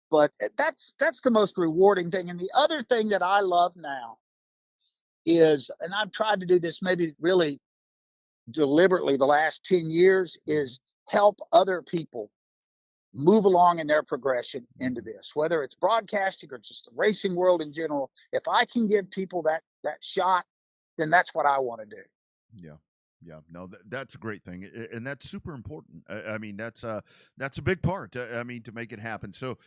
But that's the most rewarding thing. And the other thing that I love now is, and I've tried to do this maybe really deliberately the last 10 years, is help other people move along in their progression into this, whether it's broadcasting or just the racing world in general. If I can give people that shot, then that's what I want to do. Yeah. Yeah, no, that's a great thing, and that's super important. I mean, that's a big part. I mean, to make it happen. So,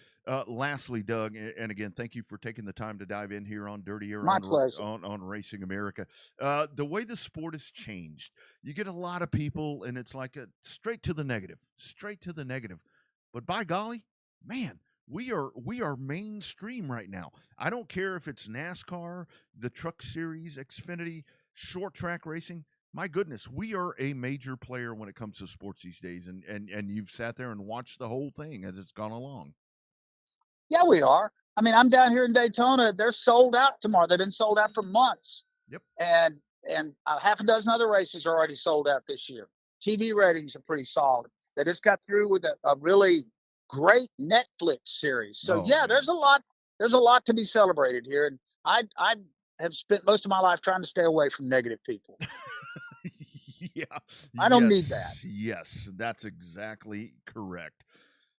lastly, Doug, and again, thank you for taking the time to dive in here on Dirty Air My pleasure. on Racing America. The way the sport has changed, you get a lot of people, and it's like straight to the negative. But by golly, man, we are mainstream right now. I don't care if it's NASCAR, the Truck Series, Xfinity, short track racing. My goodness, we are a major player when it comes to sports these days, and you've sat there and watched the whole thing as it's gone along. Yeah, we are. I mean, I'm down here in Daytona. They're sold out tomorrow. They've been sold out for months. Yep. And a half a dozen other races are already sold out this year. TV ratings are pretty solid. They just got through with a really great Netflix series. So there's a lot to be celebrated here. And I have spent most of my life trying to stay away from negative people. Yeah. I don't need that. Yes, that's exactly correct.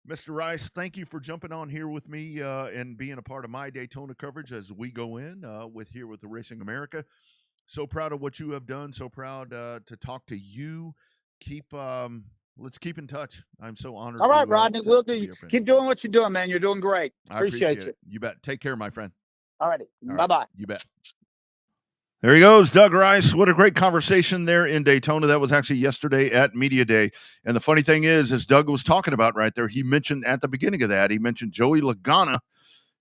Mr. Rice, thank you for jumping on here with me and being a part of my Daytona coverage as we go in with the Racing America. So proud of what you have done. So proud to talk to you. Let's keep in touch. I'm so honored. All right, Rodney, we'll do. Keep doing what you're doing, man. You're doing great. I appreciate you. You bet. Take care, my friend. All righty. Bye-bye. You bet. There he goes, Doug Rice. What a great conversation there in Daytona. That was actually yesterday at Media Day. And the funny thing is, as Doug was talking about right there, he mentioned at the beginning of that, he mentioned Joey Logano,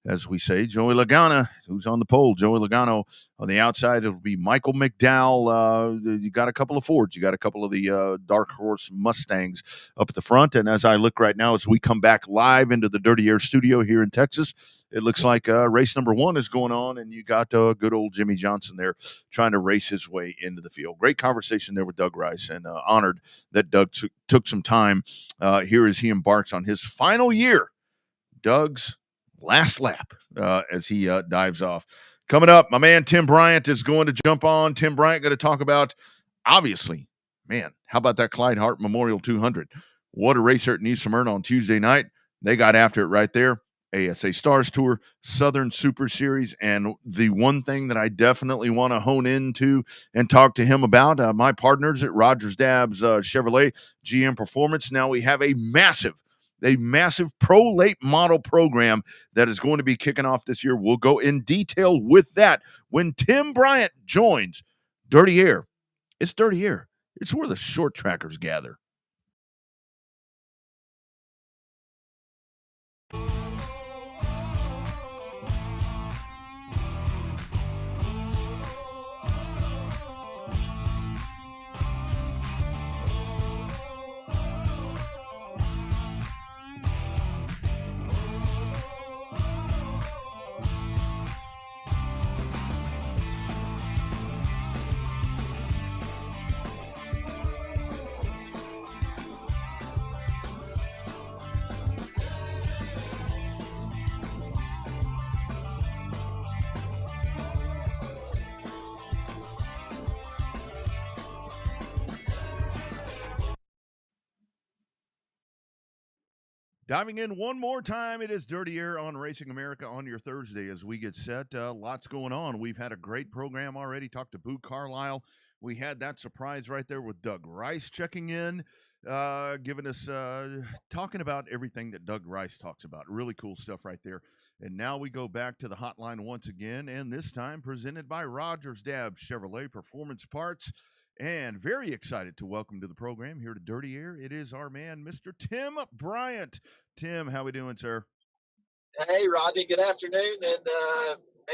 as we say, Joey Logano, who's on the pole. Joey Logano on the outside. It'll be Michael McDowell. You got a couple of Fords. You got a couple of the Dark Horse Mustangs up at the front. And as I look right now, as we come back live into the Dirty Air studio here in Texas, it looks like race number 1 is going on, and you got good old Jimmy Johnson there trying to race his way into the field. Great conversation there with Doug Rice, and honored that Doug took some time here as he embarks on his final year. Doug's last lap as he dives off. Coming up, my man Tim Bryant is going to jump on. Tim Bryant going to talk about, obviously, man, how about that Clyde Hart Memorial 200? What a race here at New Smyrna on Tuesday night. They got after it right there. ASA Stars Tour, Southern Super Series, and the one thing that I definitely want to hone into and talk to him about, my partners at Rogers Dabbs Chevrolet GM Performance. Now we have a massive pro late model program that is going to be kicking off this year. We'll go in detail with that when Tim Bryant joins Dirty Air. It's Dirty Air. It's where the short trackers gather. Diving in one more time, it is Dirty Air on Racing America on your Thursday as we get set. Lots going on. We've had a great program already. Talked to Boo Carlisle. We had that surprise right there with Doug Rice checking in, giving us, talking about everything that Doug Rice talks about. Really cool stuff right there. And now we go back to the hotline once again, and this time presented by Rogers Dabbs Chevrolet Performance Parts. And very excited to welcome to the program here to Dirty Air. It is our man, Mr. Tim Bryant. Tim, how we doing, sir? Hey, Rodney. Good afternoon. And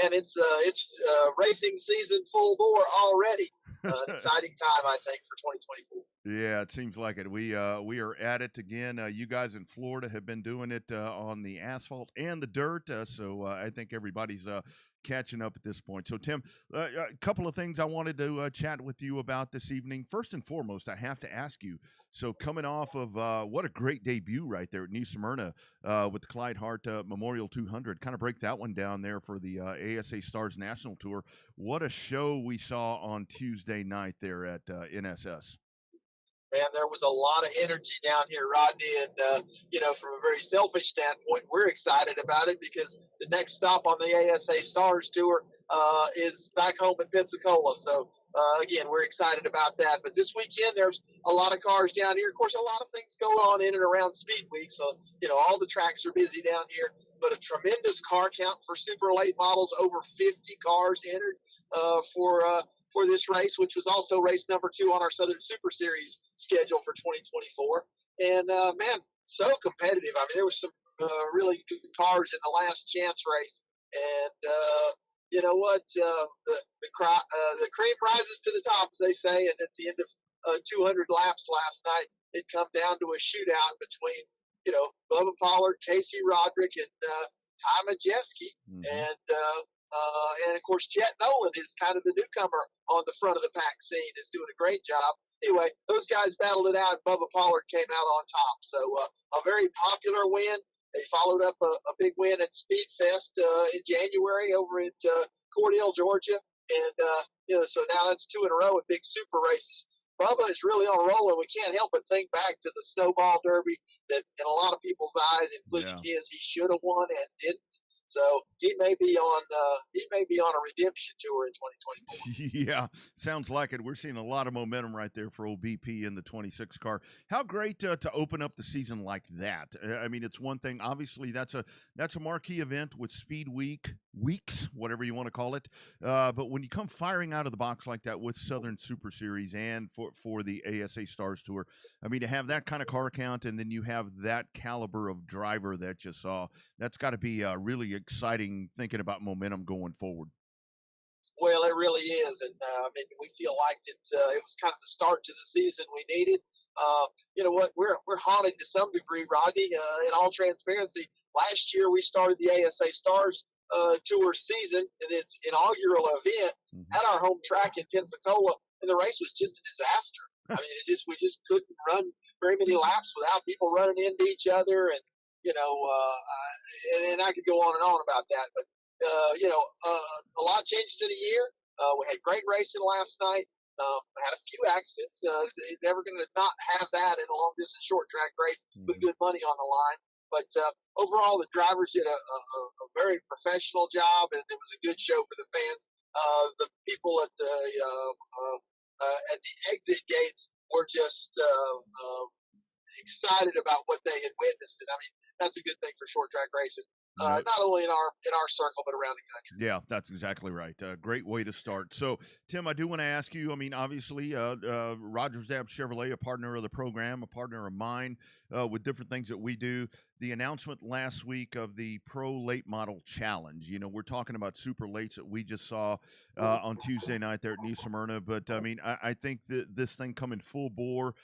man, it's racing season full bore already. An exciting time, I think, for 2024. Yeah, it seems like it. We are at it again. You guys in Florida have been doing it on the asphalt and the dirt, so I think everybody's catching up at this point. So, Tim, a couple of things I wanted to chat with you about this evening. First and foremost, I have to ask you. So, coming off of what a great debut right there at New Smyrna with the Clyde Hart Memorial 200, kind of break that one down there for the ASA Stars National Tour. What a show we saw on Tuesday night there at NSS. Man, there was a lot of energy down here, Rodney, and from a very selfish standpoint, we're excited about it because the next stop on the ASA Stars Tour is back home in Pensacola. So again, we're excited about that. But this weekend, there's a lot of cars down here. Of course, a lot of things go on in and around Speed Week, so all the tracks are busy down here. But a tremendous car count for super late models, over 50 cars entered for this race, which was also race number 2 on our Southern Super Series schedule for 2024. And man, so competitive. I mean, there was some really good cars in the last chance race. And you know what? The cream rises to the top, as they say. And at the end of 200 laps last night, it come down to a shootout between Bubba Pollard, Casey Roderick, and Ty Majeski. And of course, Jet Nolan is kind of the newcomer on the front of the pack scene, is doing a great job. Anyway, those guys battled it out. Bubba Pollard came out on top. So a very popular win. They followed up a big win at Speedfest in January over at Cordell, Georgia. And, so now that's 2 in a row at big super races. Bubba is really on a roll, and we can't help but think back to the Snowball Derby that in a lot of people's eyes, including his, he should have won and didn't. So he may be on a redemption tour in 2024. Yeah, sounds like it. We're seeing a lot of momentum right there for old BP in the 26 car. How great to open up the season like that. I mean, it's one thing. Obviously, that's a marquee event with Speed weeks, whatever you want to call it. But when you come firing out of the box like that with Southern Super Series and for the ASA Stars Tour, I mean, to have that kind of car count and then you have that caliber of driver that you saw, that's got to be really exciting thinking about momentum going forward. Well, it really is, and we feel like it was kind of the start to the season we needed. You know what? We're haunted to some degree, Rodney. In all transparency, last year we started the ASA Stars Tour season in its inaugural event at our home track in Pensacola, and the race was just a disaster. I mean, we just couldn't run very many laps without people running into each other, and and I could go on and on about that, but a lot changes in a year. We had great racing last night. Had a few accidents. Never going to not have that in a long distance short track race with good money on the line. But overall, the drivers did a very professional job, and it was a good show for the fans. The people at the exit gates were just excited about what they had witnessed, and I mean, that's a good thing for short track racing. Not only in our circle, but around the country. Yeah, that's exactly right. Great way to start. So, Tim, I do want to ask you, I mean, obviously, Rogers Dabbs Chevrolet, a partner of the program, a partner of mine with different things that we do. The announcement last week of the Pro Late Model Challenge. We're talking about super lates that we just saw on Tuesday night there at New Smyrna. But, I mean, I think that this thing coming full bore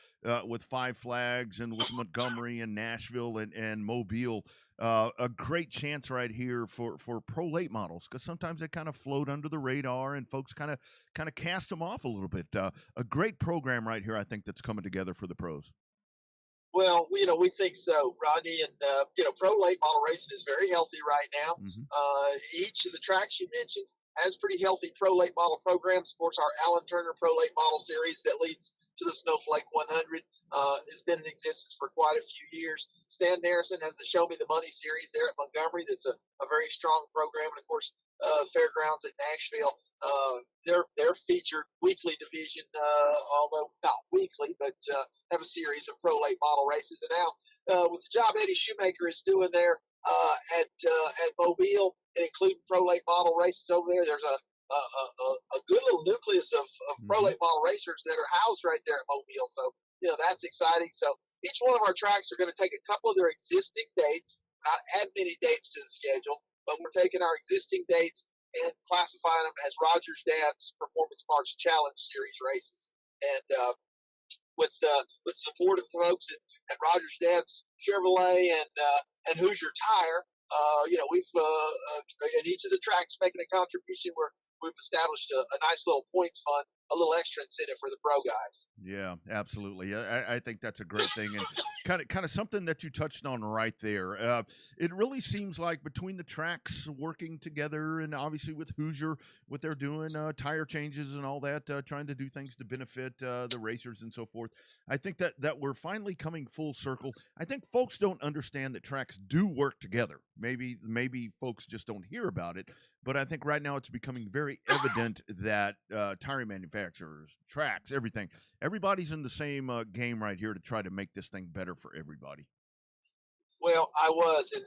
with Five Flags and with Montgomery and Nashville and Mobile, a great chance right here for pro late models, because sometimes they kind of float under the radar and folks kind of cast them off a little bit. A great program right here, I think, that's coming together for the pros. Well, we think so, Rodney, and pro late model racing is very healthy right now. Each of the tracks you mentioned has pretty healthy pro late model programs. Of course, our Alan Turner Pro Late Model Series that leads to the Snowflake 100 has been in existence for quite a few years. Stan Harrison has the Show Me the Money series there at Montgomery. That's a very strong program. And of course, Fairgrounds at Nashville, their featured weekly division, although not weekly, but have a series of pro late model races. And now with the job Eddie Shoemaker is doing there at Mobile, and including pro late model races over there. There's a good little nucleus of pro late model racers that are housed right there at Mobile. So that's exciting. So each one of our tracks are going to take a couple of their existing dates, not add many dates to the schedule, but we're taking our existing dates and classifying them as Rogers Dabbs Performance March Challenge Series races. And with support of folks at Rogers Dabbs Chevrolet and Hoosier Tire, we've at each of the tracks making a contribution. We've established a nice little points fund, a little extra incentive for the pro guys. Yeah, absolutely. I think that's a great thing, and kind of something that you touched on right there. It really seems like between the tracks working together, and obviously with Hoosier, what they're doing, tire changes and all that, trying to do things to benefit the racers and so forth. I think that we're finally coming full circle. I think folks don't understand that tracks do work together. Maybe folks just don't hear about it. But I think right now it's becoming very evident that tire manufacturers, tracks, everybody's in the same game right here to try to make this thing better for everybody. Well, I was in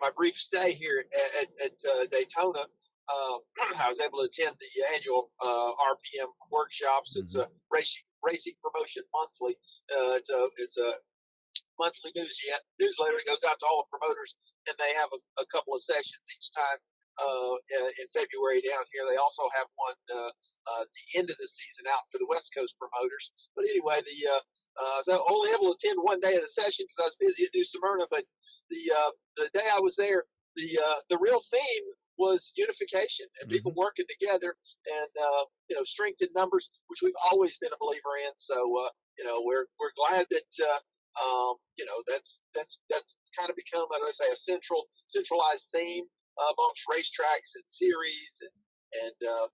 my brief stay here at Daytona. I was able to attend the annual RPM workshops. It's a racing promotion monthly. It's a monthly newsletter. It goes out to all the promoters, and they have a couple of sessions each time. In February down here, they also have one the end of the season out for the West Coast promoters. But anyway, I was only able to attend one day of the session because I was busy at New Smyrna. But the day I was there, the real theme was unification and people working together and strength in numbers, which we've always been a believer in. So we're glad that that's kind of become, as I say, a centralized theme amongst racetracks and series, and the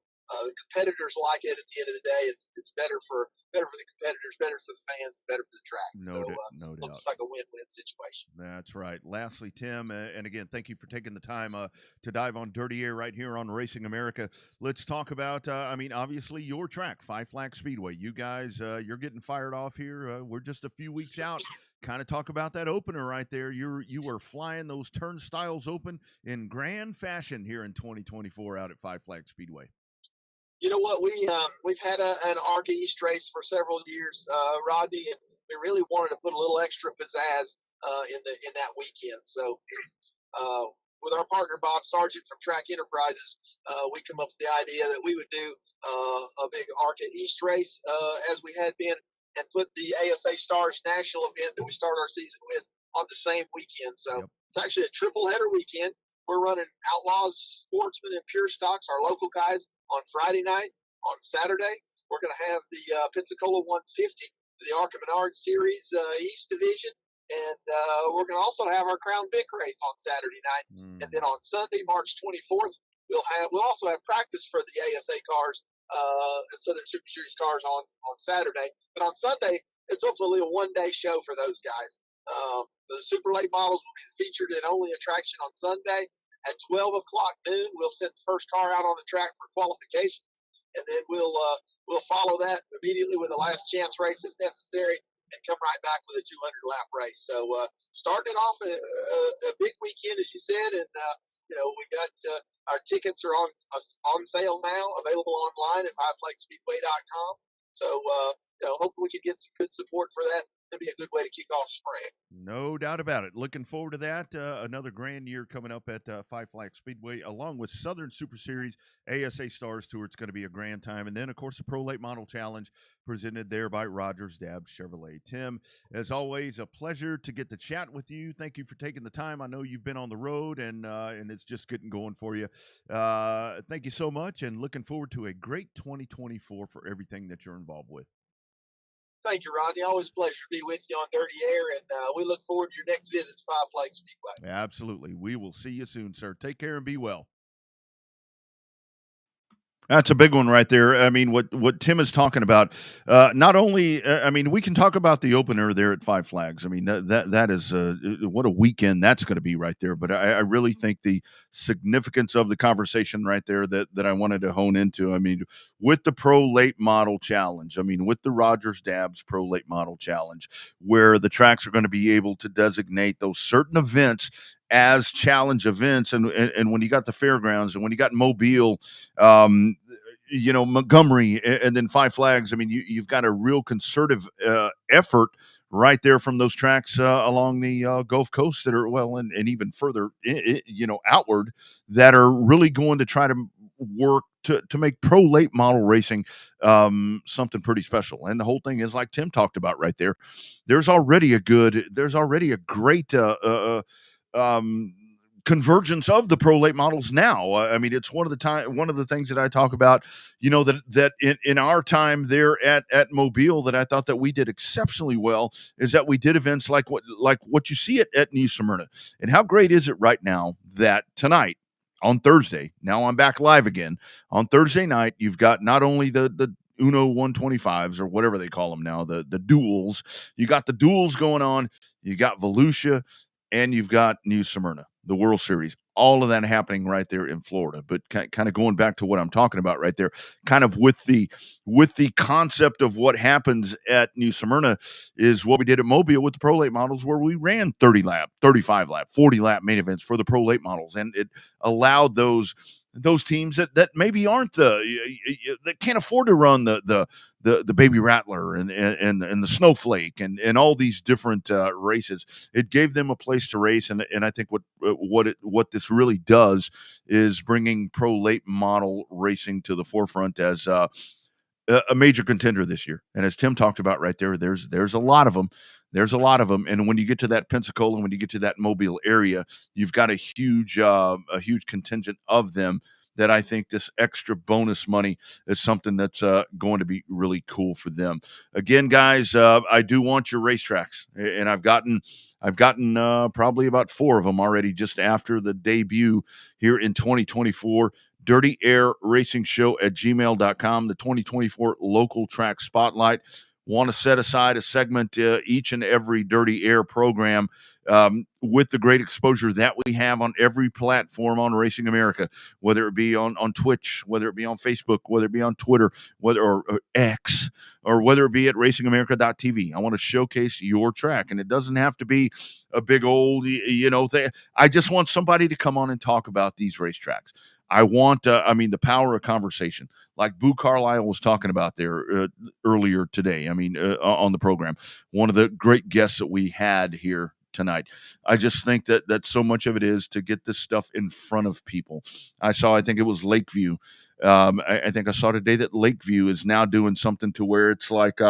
competitors like it. At the end of the day, it's better for the competitors, better for the fans, better for the track. No doubt. Looks like a win-win situation. That's right. Lastly, Tim, and again, thank you for taking the time to dive on Dirty Air right here on Racing America. Let's talk about, obviously your track, Five Flags Speedway. You guys, you're getting fired off here. We're just a few weeks out. Kind of talk about that opener right there. You were flying those turnstiles open in grand fashion here in 2024 out at Five Flags Speedway. You know what? We've had an ARCA East race for several years, Rodney. And we really wanted to put a little extra pizzazz in that weekend. So with our partner Bob Sargent from Track Enterprises, we come up with the idea that we would do a big ARCA East race as we had been, and put the ASA Stars National event that we start our season with on the same weekend. So It's actually a triple header weekend. We're running Outlaws, Sportsmen, and Pure Stocks, our local guys, on Friday night. On Saturday, we're going to have the Pensacola 150, the ARCA Menard Series East Division, and we're going to also have our Crown Vic race on Saturday night. And then on Sunday, March 24th, we'll also have practice for the ASA cars and Southern Super Series cars on Saturday. But on Sunday, it's ultimately a one-day show for those guys. The super late models will be featured in only attraction on Sunday. At 12 o'clock noon, we'll send the first car out on the track for qualification, and then we'll follow that immediately with a last chance race if necessary, and come right back with a 200-lap race. So starting it off a big weekend, as you said, and we got our tickets are on sale now, available online at fiveflagspeedway.com. So hopefully we can get some good support for that. It'll be a good way to kick off spring. No doubt about it. Looking forward to that. Another grand year coming up at Five Flags Speedway, along with Southern Super Series, ASA Stars Tour. It's going to be a grand time. And then, of course, the Pro Late Model Challenge presented there by Rogers Dabbs Chevrolet. Tim, as always, a pleasure to get to chat with you. Thank you for taking the time. I know you've been on the road, and it's just getting going for you. Thank you so much, and looking forward to a great 2024 for everything that you're involved with. Thank you, Rodney. Always a pleasure to be with you on Dirty Air, and we look forward to your next visit to Five Flags Speedway. Absolutely. We will see you soon, sir. Take care and be well. That's a big one right there. I mean, what Tim is talking about, not only, we can talk about the opener there at Five Flags. I mean, that is, what a weekend that's going to be right there. But I really think the significance of the conversation right there that I wanted to hone into, I mean, with the Pro Late Model Challenge, I mean, with the Rogers Dabbs Pro Late Model Challenge, where the tracks are going to be able to designate those certain events as challenge events. And when you got the fairgrounds and when you got Mobile, um, Montgomery, and then Five Flags, I mean, you've got a real concerted effort right there from those tracks along the Gulf Coast that are, well, and even further, outward, that are really going to try to work to make pro late model racing something pretty special. And the whole thing is, like Tim talked about right there, there's already a great um, convergence of the pro late models now. I mean, it's one of the things that I talk about, that in our time there at Mobile, that I thought that we did exceptionally well, is that we did events like what you see at New Smyrna. And how great is it right now that tonight, on Thursday, now I'm back live again on Thursday night, you've got not only the Uno 125s or whatever they call them now, the duels. You got the duels going on. You got Volusia, and you've got New Smyrna, the World Series. All of that happening right there in Florida. But kind of going back to what I'm talking about right there, kind of with the concept of what happens at New Smyrna is what we did at Mobile with the pro late models, where we ran 30 lap, 35 lap, 40 lap main events for the pro late models, and it allowed those teams that maybe aren't that can't afford to run the Baby Rattler and the Snowflake and all these different races. It gave them a place to race, and I think what this really does is bringing pro late model racing to the forefront as a major contender this year. And as Tim talked about right there, there's a lot of them. There's a lot of them, and when you get to that Pensacola, when you get to that Mobile area, you've got a huge contingent of them. That I think this extra bonus money is something that's going to be really cool for them. Again, guys, I do want your racetracks, and I've gotten probably about 4 of them already just after the debut here in 2024. Dirty Air Racing Show at gmail.com, the 2024 Local Track Spotlight. Want to set aside a segment each and every Dirty Air program with the great exposure that we have on every platform on Racing America, whether it be on Twitch, whether it be on Facebook, whether it be on Twitter, or X, or whether it be at racingamerica.tv. I want to showcase your track, and it doesn't have to be a big old, thing. I just want somebody to come on and talk about these racetracks. I want, the power of conversation, like Boo Carlisle was talking about there earlier today. On the program, one of the great guests that we had here tonight. I just think that so much of it is to get this stuff in front of people. I think it was Lakeview. I think I saw today that Lakeview is now doing something to where it's like,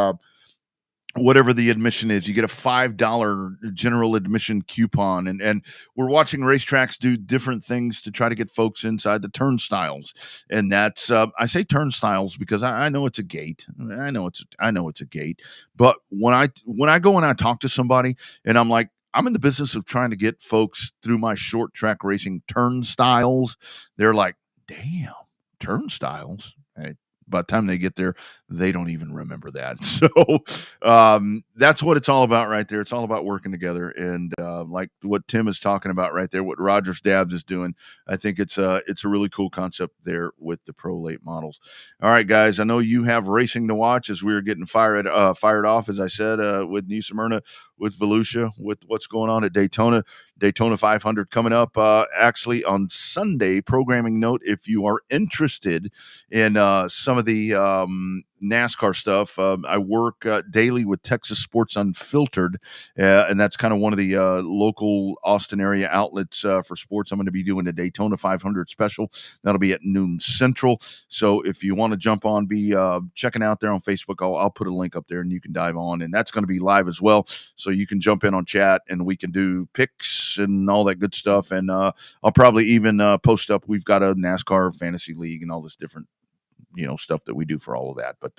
whatever the admission is, you get a $5 general admission coupon, and we're watching racetracks do different things to try to get folks inside the turnstiles. And that's I say turnstiles because I know it's a gate. I know it's a gate. But when I go and I talk to somebody and I'm like, I'm in the business of trying to get folks through my short track racing turnstiles, they're like, damn, turnstiles. Hey, by the time they get there, they don't even remember that. So that's what it's all about right there. It's all about working together. And like what Tim is talking about right there, what Rogers Dabbs is doing, I think it's a really cool concept there with the pro late models. All right, guys, I know you have racing to watch as we were getting fired off, as I said, with New Smyrna, with Volusia, with what's going on at Daytona 500 coming up actually on Sunday. Programming note, if you are interested in some of the NASCAR stuff, I work daily with Texas Sports Unfiltered, and that's kind of one of the local Austin area outlets for sports. I'm going to be doing a Daytona 500 special. That'll be at noon Central. So if you want to jump on, be checking out there on Facebook, I'll put a link up there and you can dive on, and that's going to be live as well. So you can jump in on chat and we can do picks and all that good stuff. And I'll probably even post up. We've got a NASCAR fantasy league and all this different stuff that we do for all of that. But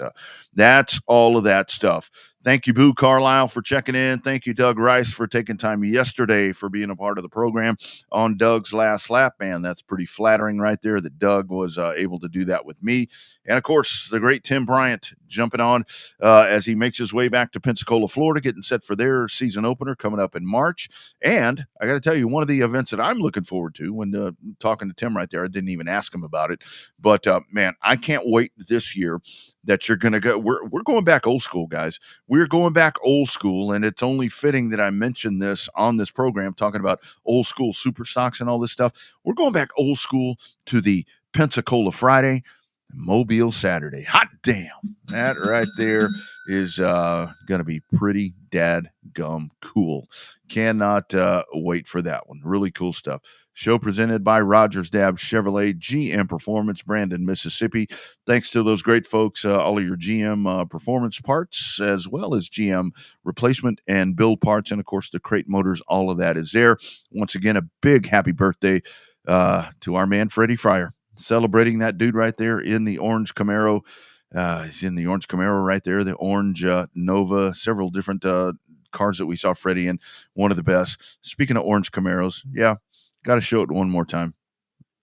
that's all of that stuff. Thank you, Boo Carlisle, for checking in. Thank you, Doug Rice, for taking time yesterday for being a part of the program on Doug's last lap. Man, that's pretty flattering right there that Doug was able to do that with me. And, of course, the great Tim Bryant jumping on as he makes his way back to Pensacola, Florida, getting set for their season opener coming up in March. And I got to tell you, one of the events that I'm looking forward to when talking to Tim right there, I didn't even ask him about it. But, man, I can't wait this year. that you're going to go. We're going back old school, guys. We're going back old school, and it's only fitting that I mention this on this program, talking about old school super stocks and all this stuff. We're going back old school to the Pensacola Friday, Mobile Saturday. Hot damn. That right there is going to be pretty dadgum cool. Cannot wait for that one. Really cool stuff. Show presented by Rogers Dabbs Chevrolet, GM Performance, Brandon, Mississippi. Thanks to those great folks, all of your GM performance parts, as well as GM replacement and build parts, and, of course, the crate motors. All of that is there. Once again, a big happy birthday to our man, Freddie Fryer. Celebrating that dude right there in the orange Camaro. He's in the orange Camaro right there, the orange Nova, several different cars that we saw Freddie in. One of the best. Speaking of orange Camaros, yeah, got to show it one more time,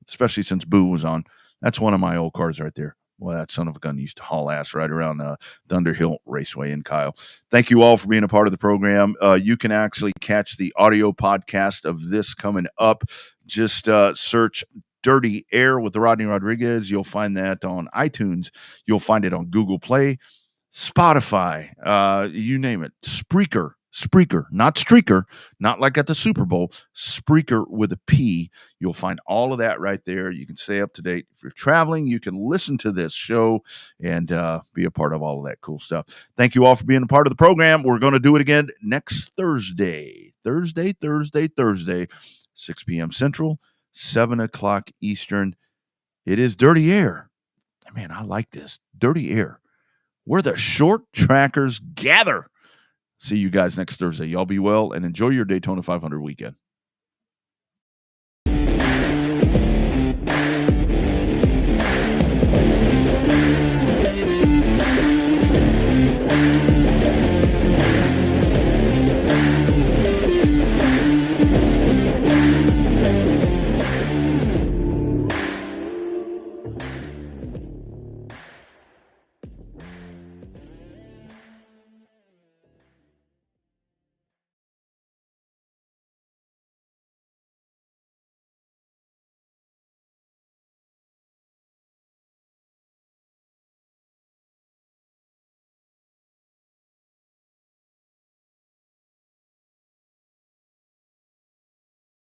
especially since Boo was on. That's one of my old cars right there. Well, that son of a gun used to haul ass right around Thunder Hill Raceway in Kyle. Thank you all for being a part of the program. You can actually catch the audio podcast of this coming up. Just search Dirty Air with the Rodney Rodriguez. You'll find that on iTunes. You'll find it on Google Play, Spotify, you name it. Spreaker, not Streaker, not like at the Super Bowl. Spreaker with a P. You'll find all of that right there. You can stay up to date. If you're traveling, you can listen to this show and be a part of all of that cool stuff. Thank you all for being a part of the program. We're going to do it again next Thursday, 6 p.m. Central, 7 o'clock Eastern. It is Dirty Air. Man, I like this. Dirty Air, where the short trackers gather. See you guys next Thursday. Y'all be well and enjoy your Daytona 500 weekend.